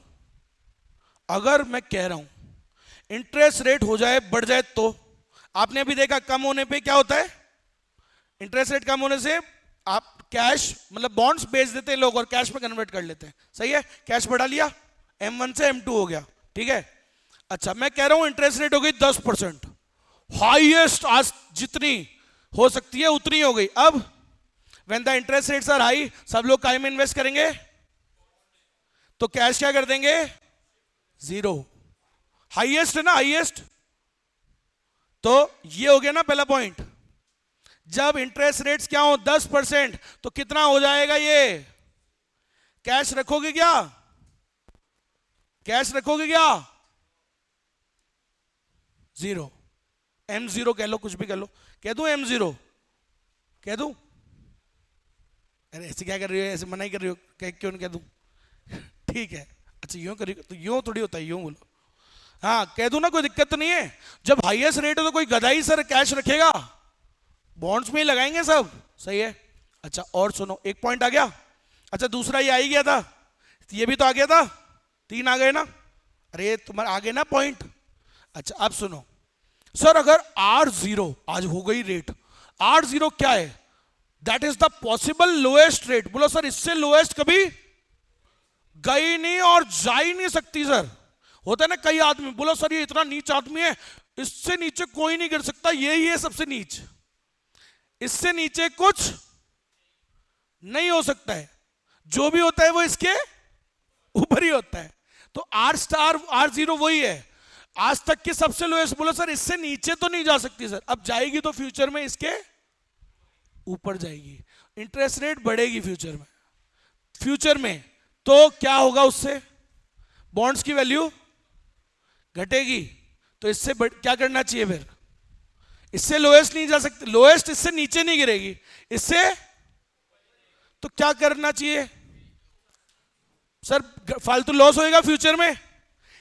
[SPEAKER 1] अगर मैं कह रहा हूं इंटरेस्ट रेट हो जाए बढ़ जाए, तो आपने अभी देखा कम होने पे क्या होता है, इंटरेस्ट रेट कम होने से आप कैश मतलब बॉन्ड्स बेच देते हैं लोग और कैश में कन्वर्ट कर लेते हैं, सही है। कैश बढ़ा लिया, M1 से M2 हो गया, ठीक है। अच्छा मैं कह रहा हूं इंटरेस्ट रेट हो गई 10%, हाईएस्ट आज जितनी हो सकती है उतनी हो गई। अब when the interest rates are high, सब लोग काय में इन्वेस्ट करेंगे, तो कैश क्या कर देंगे, जीरो। हाईएस्ट है ना, हाईएस्ट। तो ये हो गया ना पहला पॉइंट। जब इंटरेस्ट रेट्स क्या हो 10%, तो कितना हो जाएगा ये, कैश रखोगे क्या, कैश रखोगे क्या, जीरो। M0 कह लो, कुछ भी कह लो, कह दूं M0, कह दूं, अरे ऐसे क्या कर रही हो, ऐसे मना ही कर रही हो, क्यों नहीं कह दूं, ठीक है। अच्छा यूं करी तो यूं थोड़ी होता है, यूं बोलो, हाँ कह दूं ना, कोई दिक्कत तो नहीं है। जब हाईएस्ट रेट हो तो कोई गधा ही सर कैश रखेगा, बॉन्ड्स में ही लगाएंगे सब, सही है। अच्छा और सुनो, एक पॉइंट आ गया। अच्छा दूसरा ये आ ही गया था, ये भी तो आ गया था, 3 आ गए ना, अरे तुम्हारा आ गए ना पॉइंट। अच्छा अब सुनो सर, अगर R0 आज हो गई रेट, R0 क्या है, that is the possible lowest rate. बोलो सर इससे लोएस्ट कभी गई नहीं और जा ही नहीं सकती सर। होता है ना कई आदमी, बोलो सर ये इतना नीच आदमी है, इससे नीचे कोई नहीं गिर सकता, यही है सबसे नीच, इससे नीचे कुछ नहीं हो सकता है, जो भी होता है वो इसके ऊपर ही होता है। तो R0 वही है, आज तक की सबसे लोएस्ट। बोलो सर इससे नीचे तो नहीं जा सकती सर, अब जाएगी तो फ्यूचर में इसके ऊपर जाएगी, इंटरेस्ट रेट बढ़ेगी फ्यूचर में, तो क्या होगा, उससे बॉन्ड्स की वैल्यू घटेगी। तो इससे क्या करना चाहिए फिर, इससे लोएस्ट नहीं जा सकती, लोएस्ट इससे नीचे नहीं गिरेगी, इससे तो क्या करना चाहिए सर, फालतू लॉस होएगा फ्यूचर में,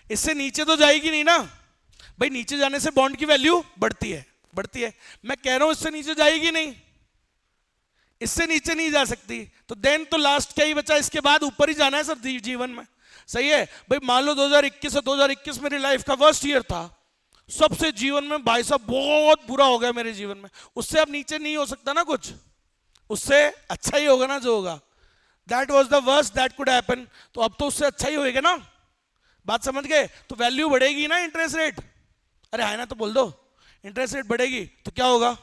[SPEAKER 1] इससे नीचे तो जाएगी नहीं ना भाई, नीचे जाने से बॉन्ड की वैल्यू बढ़ती है, बढ़ती है। मैं कह रहा हूं इससे नीचे जाएगी नहीं, इससे नीचे नहीं जा सकती, तो देन तो लास्ट क्या ही बचा, इसके बाद ऊपर ही जाना है सर जीवन में, सही है भाई। मान लो 2021 से 2021 मेरी लाइफ का वर्स्ट ईयर था, सबसे जीवन में भाई साहब बहुत बुरा हो गया मेरे जीवन में, उससे अब नीचे नहीं हो सकता ना कुछ, उससे अच्छा ही होगा ना जो होगा, that was the worst that could happen, तो अब तो उससे अच्छा ही होएगा ना, बात समझ गए। तो वैल्यू बढ़ेगी ना इंटरेस्ट रेट, अरे है ना, तो बोल दो इंटरेस्ट रेट बढ़ेगी तो क्या होगा,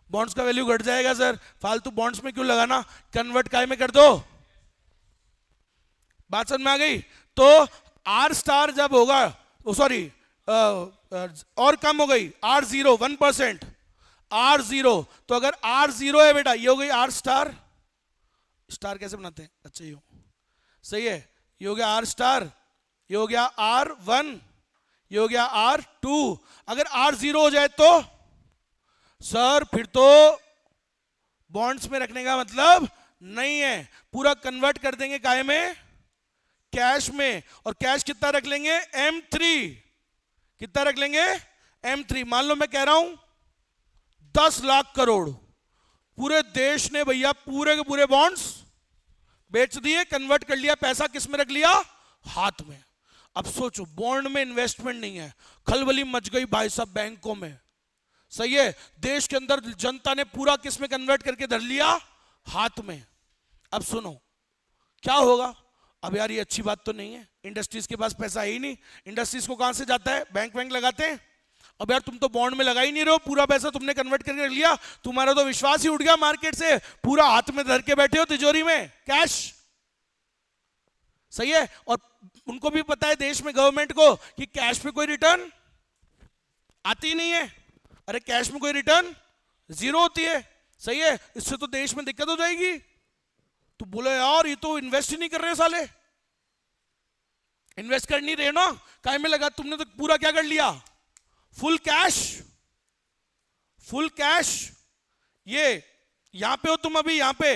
[SPEAKER 1] बॉन्ड्स का वैल्यू घट जाएगा सर, फालतू बॉन्ड्स में क्यों लगाना, कन्वर्ट काय में कर दो, बात समझ में आ गई। तो R* जब होगा, सॉरी और कम हो गई, R0 1%, R0, तो अगर R0 है बेटा, ये हो गई R*, स्टार कैसे बनाते हैं, अच्छा ये सही है, ये हो गया R*, ये हो गया R1, ये हो गया R2। अगर R0 हो जाए तो सर फिर तो बॉन्ड्स में रखने का मतलब नहीं है, पूरा कन्वर्ट कर देंगे काय में, कैश में, और कैश कितना रख लेंगे, M3, कितना रख लेंगे, M3। मान लो मैं कह रहा हूं 10 लाख करोड़, पूरे देश ने भैया पूरे के पूरे बॉन्ड्स बेच दिए, कन्वर्ट कर लिया, पैसा किस में रख लिया, हाथ में। अब सोचो बॉन्ड में इन्वेस्टमेंट नहीं है, खलबली मच गई भाई साहब बैंकों में, सही है, देश के अंदर जनता ने पूरा किस में कन्वर्ट करके धर लिया, हाथ में। अब सुनो क्या होगा, अब यार ये अच्छी बात तो नहीं है, इंडस्ट्रीज के पास पैसा है ही नहीं, इंडस्ट्रीज को कहां से जाता है, बैंक लगाते हैं। अब यार तुम तो बॉन्ड में लगा ही नहीं रहे हो, पूरा पैसा तुमने कन्वर्ट करके रख लिया, तुम्हारा तो विश्वास ही उठ गया मार्केट से, पूरा हाथ में धर के बैठे हो तिजोरी में कैश, सही है। और उनको भी पता है देश में गवर्नमेंट को कि कैश पे कोई रिटर्न आती नहीं है, अरे कैश में कोई रिटर्न जीरो होती है, सही है, इससे तो देश में दिक्कत हो जाएगी। तो बोले यार ये तो इन्वेस्ट ही नहीं कर रहे साले, इन्वेस्ट कर नहीं रहे ना, काय में लगा, तुमने तो पूरा क्या कर लिया, फुल कैश, फुल कैश। ये यहां पे हो तुम, अभी यहां पे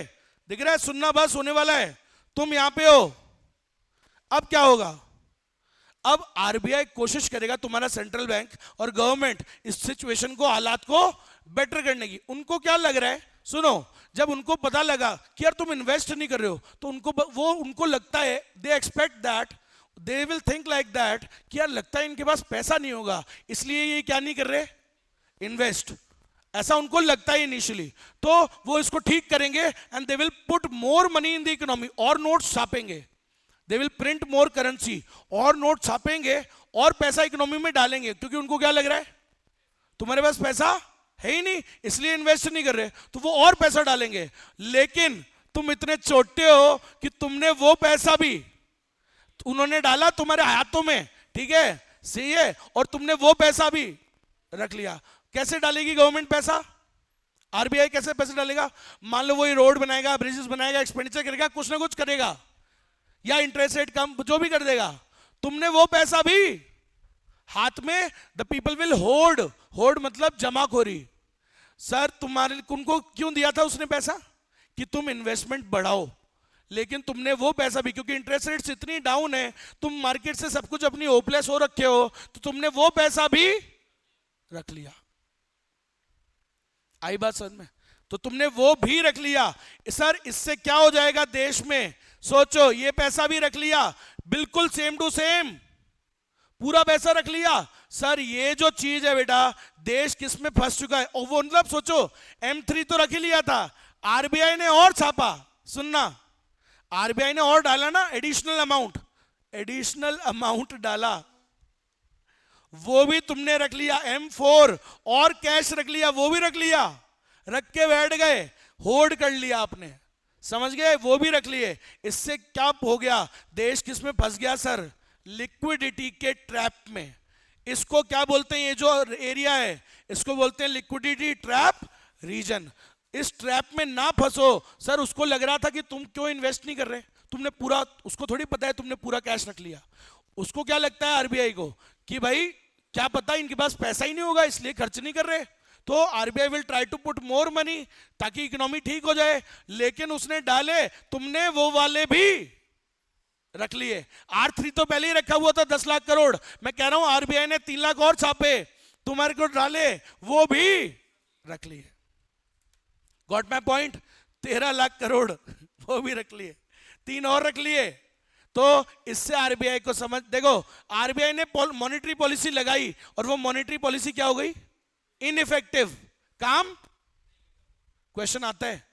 [SPEAKER 1] दिख रहा है, सुनना बस होने वाला है, तुम यहां पे हो। अब क्या होगा, अब आरबीआई कोशिश करेगा, तुम्हारा सेंट्रल बैंक और गवर्नमेंट, इस सिचुएशन को, हालात को बेटर करने की। उनको क्या लग रहा है, सुनो, जब उनको पता लगा कि यार तुम इन्वेस्ट नहीं कर रहे हो, तो उनको लगता है, they expect that, they will think like that कि यार लगता है इनके पास पैसा नहीं होगा, इसलिए ये क्या नहीं कर रहे, इन्वेस्ट। ऐसा उनको लगता है इनिशियली। तो वो इसको ठीक करेंगे and they will put more money in the economy, और नोट्स छापेंगे, they will print more currency, और नोट छापेंगे और पैसा इकोनॉमी में डालेंगे, क्योंकि उनको क्या लग रहा है, तुम्हारे पास पैसा है ही नहीं, इसलिए इन्वेस्ट नहीं कर रहे, तो वो और पैसा डालेंगे। लेकिन तुम इतने छोटे हो कि तुमने वो पैसा भी, उन्होंने डाला तुम्हारे हाथों में, ठीक है, सही है, और तुमने वो पैसा भी रख लिया। कैसे डालेगी गवर्नमेंट पैसा, आरबीआई कैसे पैसे डालेगा? मान लो वही रोड बनाएगा, ब्रिजेस बनाएगा, एक्सपेंडिचर करेगा, कुछ ना कुछ करेगा, या इंटरेस्ट रेट कम जो भी कर देगा, तुमने वो पैसा भी हाथ में, the people will horde, horde मतलब जमाखोरी। सर तुम्हारे, उनको क्यों दिया था उसने पैसा, कि तुम इन्वेस्टमेंट बढ़ाओ, लेकिन तुमने वो पैसा भी, क्योंकि इंटरेस्ट रेट्स इतनी डाउन है, तुम मार्केट से सब कुछ अपनी होपलेस हो रखे हो, तो तुमने वो पैसा भी रख लिया। आई बात समझ में? तो तुमने वो भी रख लिया। सर इससे क्या हो जाएगा देश में, सोचो, ये पैसा भी रख लिया, बिल्कुल सेम टू सेम पूरा पैसा रख लिया। सर ये जो चीज है बेटा, देश किस में फंस चुका है, और वो मतलब सोचो, M3 तो रख ही लिया था, आरबीआई ने और छापा, सुनना, आरबीआई ने और डाला ना, एडिशनल अमाउंट डाला, वो भी तुमने रख लिया। M4 और कैश रख लिया, वो भी रख लिया, रख के बैठ गए, होल्ड कर लिया आपने, समझ गए, वो भी रख लिए। इससे क्या हो गया, देश किस में फंस गया सर, लिक्विडिटी के ट्रैप में। इसको क्या बोलते हैं, ये जो एरिया है इसको बोलते हैं लिक्विडिटी ट्रैप रीजन। इस ट्रैप में ना फंसो। सर उसको लग रहा था कि तुम क्यों इन्वेस्ट नहीं कर रहे, तुमने पूरा, उसको थोड़ी पता है तुमने पूरा कैश रख लिया। उसको क्या लगता है आरबीआई को, कि भाई क्या पता इनके पास पैसा ही नहीं होगा इसलिए खर्च नहीं कर रहे, तो RBI will try to put more money ताकि इकोनॉमी ठीक हो जाए। लेकिन उसने डाले, तुमने वो वाले भी रख लिए। R3 तो पहले ही रखा हुआ था 10 लाख करोड़, मैं कह रहा हूं आरबीआई ने 3 लाख और छापे, तुम्हारे को डाले, वो भी रख लिए। Got my point? 13 lakh crore वो भी रख लिए, 3 और रख लिए। तो इससे आरबीआई को समझ, देखो आरबीआई ने मॉनेटरी पॉलिसी लगाई और वो मॉनेटरी पॉलिसी क्या हो गई, इनइफेक्टिव। काम, क्वेश्चन आता है,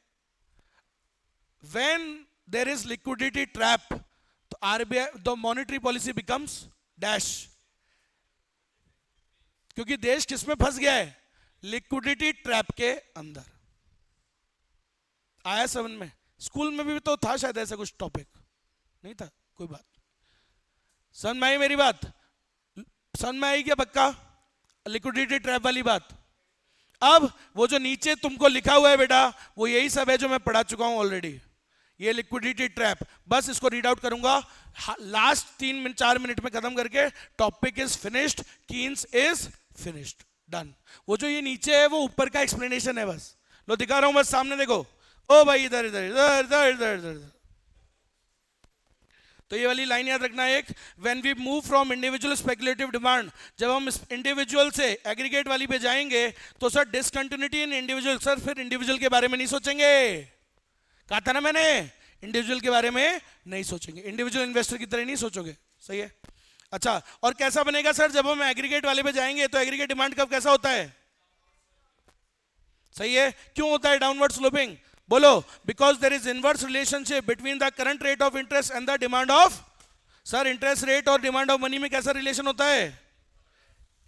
[SPEAKER 1] when there is liquidity trap, तो RBI, the monetary policy becomes dash, क्योंकि देश किसमें फंस गया है, लिक्विडिटी ट्रैप के अंदर। आया समझ में? स्कूल में भी तो था शायद ऐसा कुछ टॉपिक, नहीं था? कोई बात, समझ में आई मेरी बात? समझ में आई क्या पक्का, लिक्विडिटी ट्रैप वाली बात? अब वो जो नीचे तुमको लिखा हुआ है बेटा, वो यही सब है जो मैं पढ़ा चुका हूं ऑलरेडी। ये लिक्विडिटी ट्रैप, बस इसको रीड आउट करूंगा, लास्ट 3-4 मिनट में खत्म करके, topic is finished, Keynes is finished, done. वो जो ये नीचे है वो ऊपर का एक्सप्लेनेशन है, बस लो दिखा रहा हूं, बस सामने देखो। ओ भाई इधर इधर इधर इधर इधर इधर, तो ये वाली लाइन याद रखना एक, when we move from individual speculative demand, जब हम इंडिविजुअल से एग्रीगेट वाली पे जाएंगे तो sir discontinuity in individual, sir फिर इंडिविजुअल के बारे में नहीं सोचेंगे, कहा था ना मैंने, इंडिविजुअल के बारे में नहीं सोचेंगे, इंडिविजुअल इन्वेस्टर की तरह नहीं सोचोगे, सही है? अच्छा, और कैसा बनेगा सर, जब हम एग्रीगेट वाले पे जाएंगे तो एग्रीगेट डिमांड कब कैसा होता है, सही है? क्यों होता है डाउनवर्ड स्लोपिंग, बोलो? Because there is inverse relationship between the current rate of interest and the demand of, sir interest rate और डिमांड ऑफ मनी में कैसा रिलेशन होता है?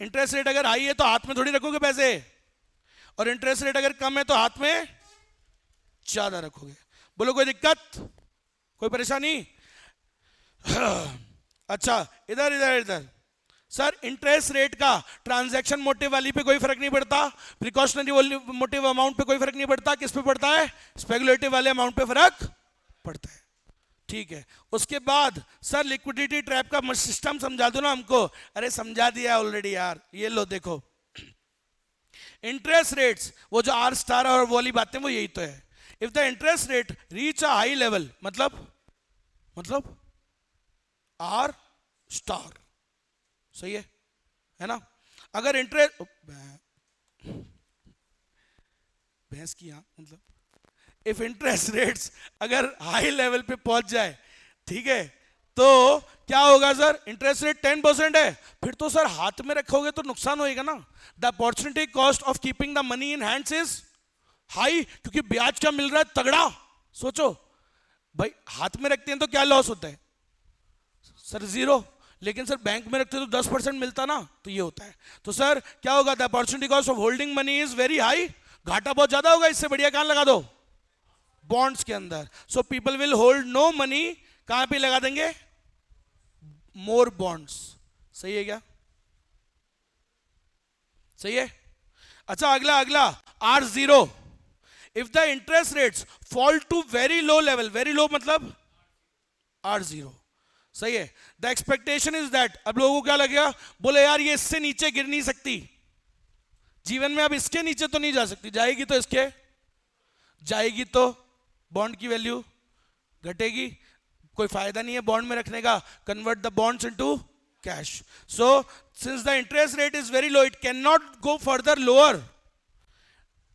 [SPEAKER 1] इंटरेस्ट रेट अगर हाई है तो हाथ में थोड़ी रखोगे पैसे, और इंटरेस्ट रेट अगर कम है तो हाथ में ज्यादा रखोगे। बोलो कोई दिक्कत, कोई परेशानी? अच्छा, इधर इधर इधर, सर इंटरेस्ट रेट का ट्रांजैक्शन मोटिव वाली पे कोई फर्क नहीं पड़ता, प्रिकॉशनरी मोटिव अमाउंट पे कोई फर्क नहीं पड़ता, किस पे पड़ता है, स्पेकुलेटिव वाले अमाउंट पे फर्क पड़ता है, ठीक है? उसके बाद सर लिक्विडिटी ट्रैप का सिस्टम समझा दो ना हमको। अरे समझा दिया ऑलरेडी यार, ये लो देखो, इंटरेस्ट रेट्स, वो जो R स्टार और वो वाली बातें, वो यही तो है। If the interest rate reach a high level, मतलब R स्टार, सही है ना? अगर इंटरेस्ट, भैंस की यहाँ मतलब, इफ इंटरेस्ट रेट्स अगर हाई लेवल पे पहुंच जाए, ठीक है, तो क्या होगा सर? इंटरेस्ट रेट 10% है, फिर तो सर हाथ में रखोगे तो नुकसान होएगा ना। The opportunity cost of keeping the money in hands is high, क्योंकि ब्याज क्या मिल रहा है? तगड़ा। सोचो भाई, हाथ में रखते हैं तो क्या लॉस होता है सर? जीरो। लेकिन सर बैंक में रखते तो 10% मिलता ना, तो ये होता है। तो सर क्या होगा? The opportunity cost of holding money is very high, घाटा बहुत ज्यादा होगा। इससे बढ़िया कहां लगा दो? बॉन्ड्स के अंदर। So people will hold no money, कहां पे लगा देंगे? More bonds. सही है क्या? सही है। अच्छा अगला अगला R0, if the interest rates fall to very low level, very low मतलब R0। सही है। द एक्सपेक्टेशन इज दैट, अब लोगों को क्या लगेगा? बोले यार ये इससे नीचे गिर नहीं सकती जीवन में, अब इसके नीचे तो नहीं जा सकती, जाएगी तो इसके जाएगी तो बॉन्ड की वैल्यू घटेगी, कोई फायदा नहीं है बॉन्ड में रखने का। Convert the bonds into cash. So since the interest rate is very low, it can not go further lower,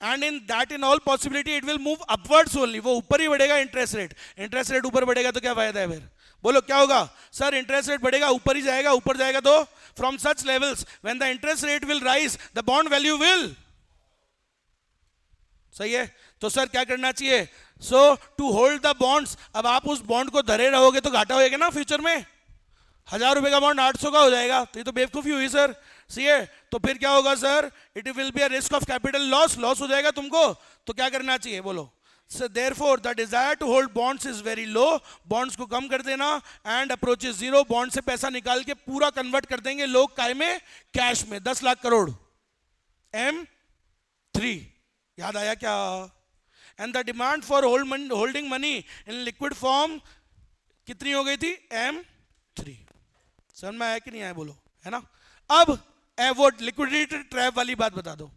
[SPEAKER 1] and in that in all possibility it will move upwards only, वो ऊपर ही बढ़ेगा interest rate. Interest rate ऊपर बढ़ेगा तो क्या फायदा है फिर? बोलो क्या होगा? सर इंटरेस्ट रेट बढ़ेगा, ऊपर ही जाएगा, ऊपर जाएगा तो from such levels when the interest rate will rise the bond value will. सही है। तो सर क्या करना चाहिए? सो टू होल्ड द बॉन्ड्स, अब आप उस बॉन्ड को धरे रहोगे तो घाटा होएगा ना फ्यूचर में। 1000 रुपए का बॉन्ड 800 का हो जाएगा, तो ये तो बेवकूफी हुई सर। सही है। तो फिर क्या होगा sir? It will be a risk of capital loss, loss हो जाएगा तुमको। तो क्या करना चाहिए बोलो? So therefore the desire to hold bonds is very low, bonds को कम कर देना, and approaches zero, bond से पैसा निकाल के पूरा कन्वर्ट कर देंगे लोग काय में? कैश में। 10 लाख करोड़ M3, याद आया क्या? And the demand for holding money in liquid form कितनी हो गई थी? M3। समझ में आया कि नहीं आया बोलो? है ना? अब वो लिक्विडिटी ट्रैप वाली बात बता दो।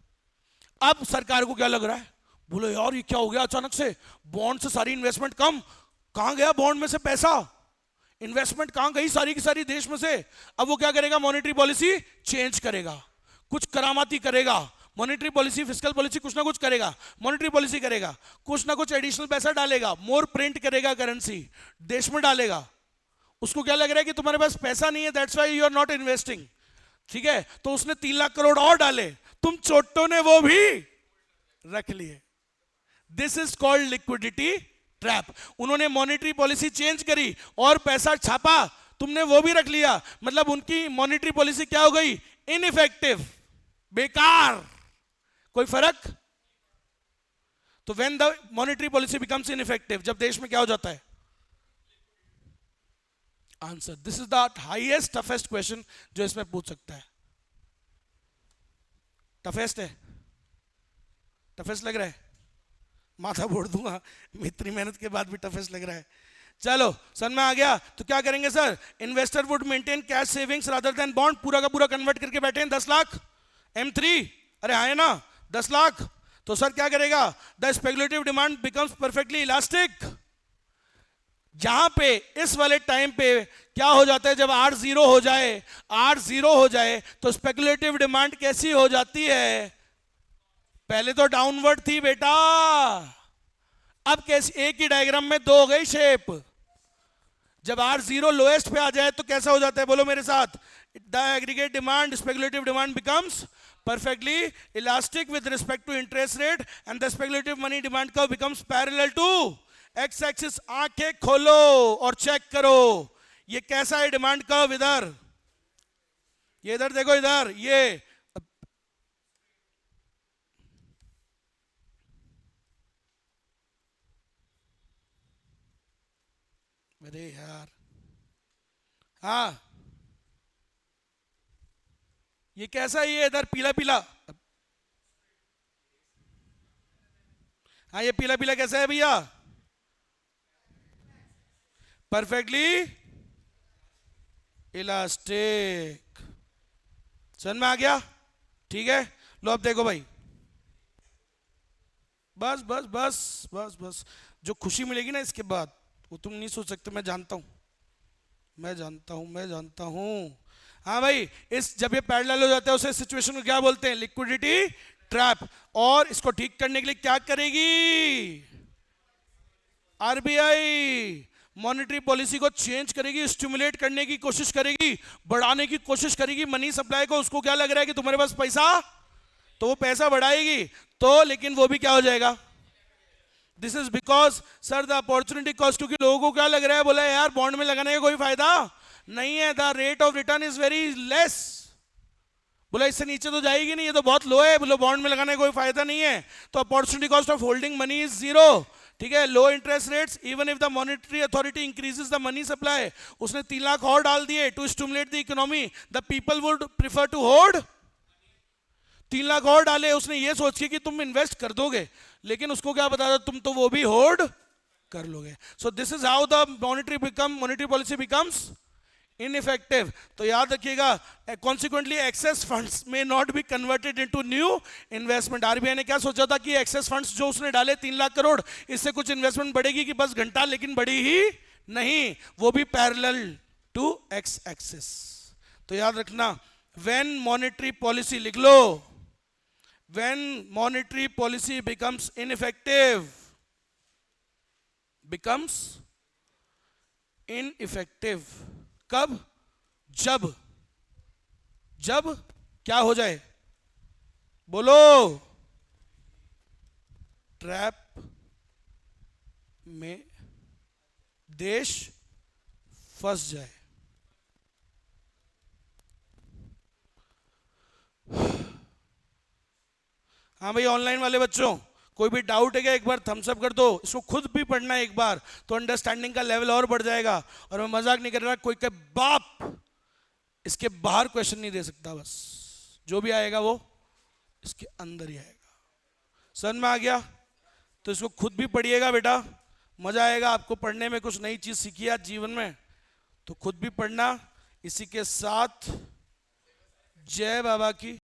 [SPEAKER 1] अब सरकार को क्या लग रहा है? बोलो यार ये क्या हो गया अचानक से? बॉन्ड से सारी इन्वेस्टमेंट कम, कहां गया बॉन्ड में से पैसा? इन्वेस्टमेंट कहां गई सारी की सारी देश में से? अब वो क्या करेगा? मॉनेटरी पॉलिसी चेंज करेगा, कुछ करामाती करेगा। मॉनेटरी पॉलिसी, फिस्कल पॉलिसी, कुछ ना कुछ करेगा। मॉनेटरी पॉलिसी करेगा, कुछ ना कुछ एडिशनल पैसा डालेगा, मोर प्रिंट करेगा, करेंसी देश में डालेगा। उसको क्या लग रहा है कि तुम्हारे पास पैसा नहीं है, that's why you are not investing. ठीक है, तो उसने 3 लाख करोड़ और डाले, तुम चोटों ने वो भी रख लिए। This is called liquidity trap. उन्होंने मॉनेटरी पॉलिसी चेंज करी और पैसा छापा, तुमने वो भी रख लिया, मतलब उनकी मॉनेटरी पॉलिसी क्या हो गई? इनइफेक्टिव, बेकार। कोई फर्क? तो when the monetary policy becomes ineffective, जब देश में क्या हो जाता है? Answer, this is the highest toughest question जो इसमें पूछ सकता है। टफेस्ट है? टफेस्ट लग रहा है? माथा फोड़ दूंगा, इतनी मेहनत के बाद भी टफेस्ट लग रहा है। चलो समझ में आ गया। तो क्या करेंगे sir? Investor would maintain cash savings rather than bond, पूरा का पूरा कन्वर्ट करके बैठे हैं 10 लाख M3, अरे हाँ है ना 10 लाख। तो सर क्या करेगा? The speculative demand becomes perfectly elastic. जहां पे इस वाले टाइम पे क्या हो जाता है? जब R0 हो जाए, R0 हो जाए तो स्पेकुलेटिव डिमांड कैसी हो जाती है? पहले तो डाउनवर्ड थी बेटा, अब कैसी? एक ही डायग्राम में 2 हो गई शेप। जब R0 लोएस्ट पे आ जाए तो कैसा हो जाता है? बोलो मेरे साथ। The aggregate demand, speculative demand becomes perfectly elastic with respect to interest rate and the speculative money demand curve becomes parallel to x axis। आंखें खोलो और चेक करो ये कैसा है डिमांड कर्व। इधर ये, इधर देखो, इधर ये अरे यार, हाँ ये कैसा है? ये इधर पीला पीला, हाँ ये पीला पीला कैसा है भैया? Perfectly elastic. समझ में आ गया? ठीक है, लो अब देखो भाई, बस बस बस बस बस, जो खुशी मिलेगी ना इसके बाद वो तुम नहीं सोच सकते। मैं जानता हूं, मैं जानता हूं, मैं जानता हूं। हाँ भाई, इस जब ये पैरेलल हो जाता है उसे सिचुएशन को क्या बोलते हैं? Liquidity trap. और इसको ठीक करने के लिए क्या करेगी आरबीआई? मॉनेटरी पॉलिसी को चेंज करेगी, स्टिमुलेट करने की कोशिश करेगी, बढ़ाने की कोशिश करेगी मनी सप्लाई को। उसको क्या लग रहा है कि तुम्हारे पास पैसा, तो वो पैसा बढ़ाएगी, तो लेकिन वो भी क्या हो जाएगा? This is because sir the opportunity cost, क्योंकि लोगों को क्या लग रहा है, बोला यार बॉन्ड में लगाने का कोई फायदा नहीं है, the rate of return is very less. बोला इससे नीचे तो जाएगी नहीं, ये तो बहुत लो है, बोलो बॉन्ड में लगाने का कोई फायदा नहीं है, तो opportunity cost of holding money is zero. ठीक है, low interest rates even if the monetary authority increases the money supply. उसने 3 लाख और डाल दिए to stimulate the economy, the people would prefer to hold. 3 lakh और डाले उसने ये सोच के कि तुम इन्वेस्ट कर दोगे, लेकिन उसको क्या बता, तुम तो वो भी होल्ड कर लोगे। So this is how the monetary policy becomes ineffective. तो याद रखिएगा, कॉन्सिक्वेंटली एक्सेस फंड्स में not be converted into new investment. RBI ने क्या सोचा था कि एक्सेस फंड्स जो उसने डाले 3 लाख करोड़, इससे कुछ इन्वेस्टमेंट बढ़ेगी कि बस घंटा, लेकिन बढ़ी ही नहीं, वो भी पैरेलल टू एक्स एक्सिस। तो याद रखना, व्हेन मॉनेटरी पॉलिसी, लिख लो, when monetary policy becomes ineffective, कब? जब क्या हो जाए, बोलो, ट्रैप में देश फंस जाए। हाँ भाई, ऑनलाइन वाले बच्चों, कोई भी डाउट है क्या? एक बार थम्स अप कर दो। इसको खुद भी पढ़ना है एक बार, तो अंडरस्टैंडिंग का लेवल और बढ़ जाएगा। और मैं मजाक नहीं कर रहा, कोई के बाप इसके बाहर क्वेश्चन नहीं दे सकता, बस जो भी आएगा वो इसके अंदर ही आएगा। समझ में आ गया? तो इसको खुद भी पढ़िएगा बेटा, मजा आएगा आपको पढ़ने में, कुछ नई चीज सीखी आज जीवन में, तो खुद भी पढ़ना। इसी के साथ जय बाबा की।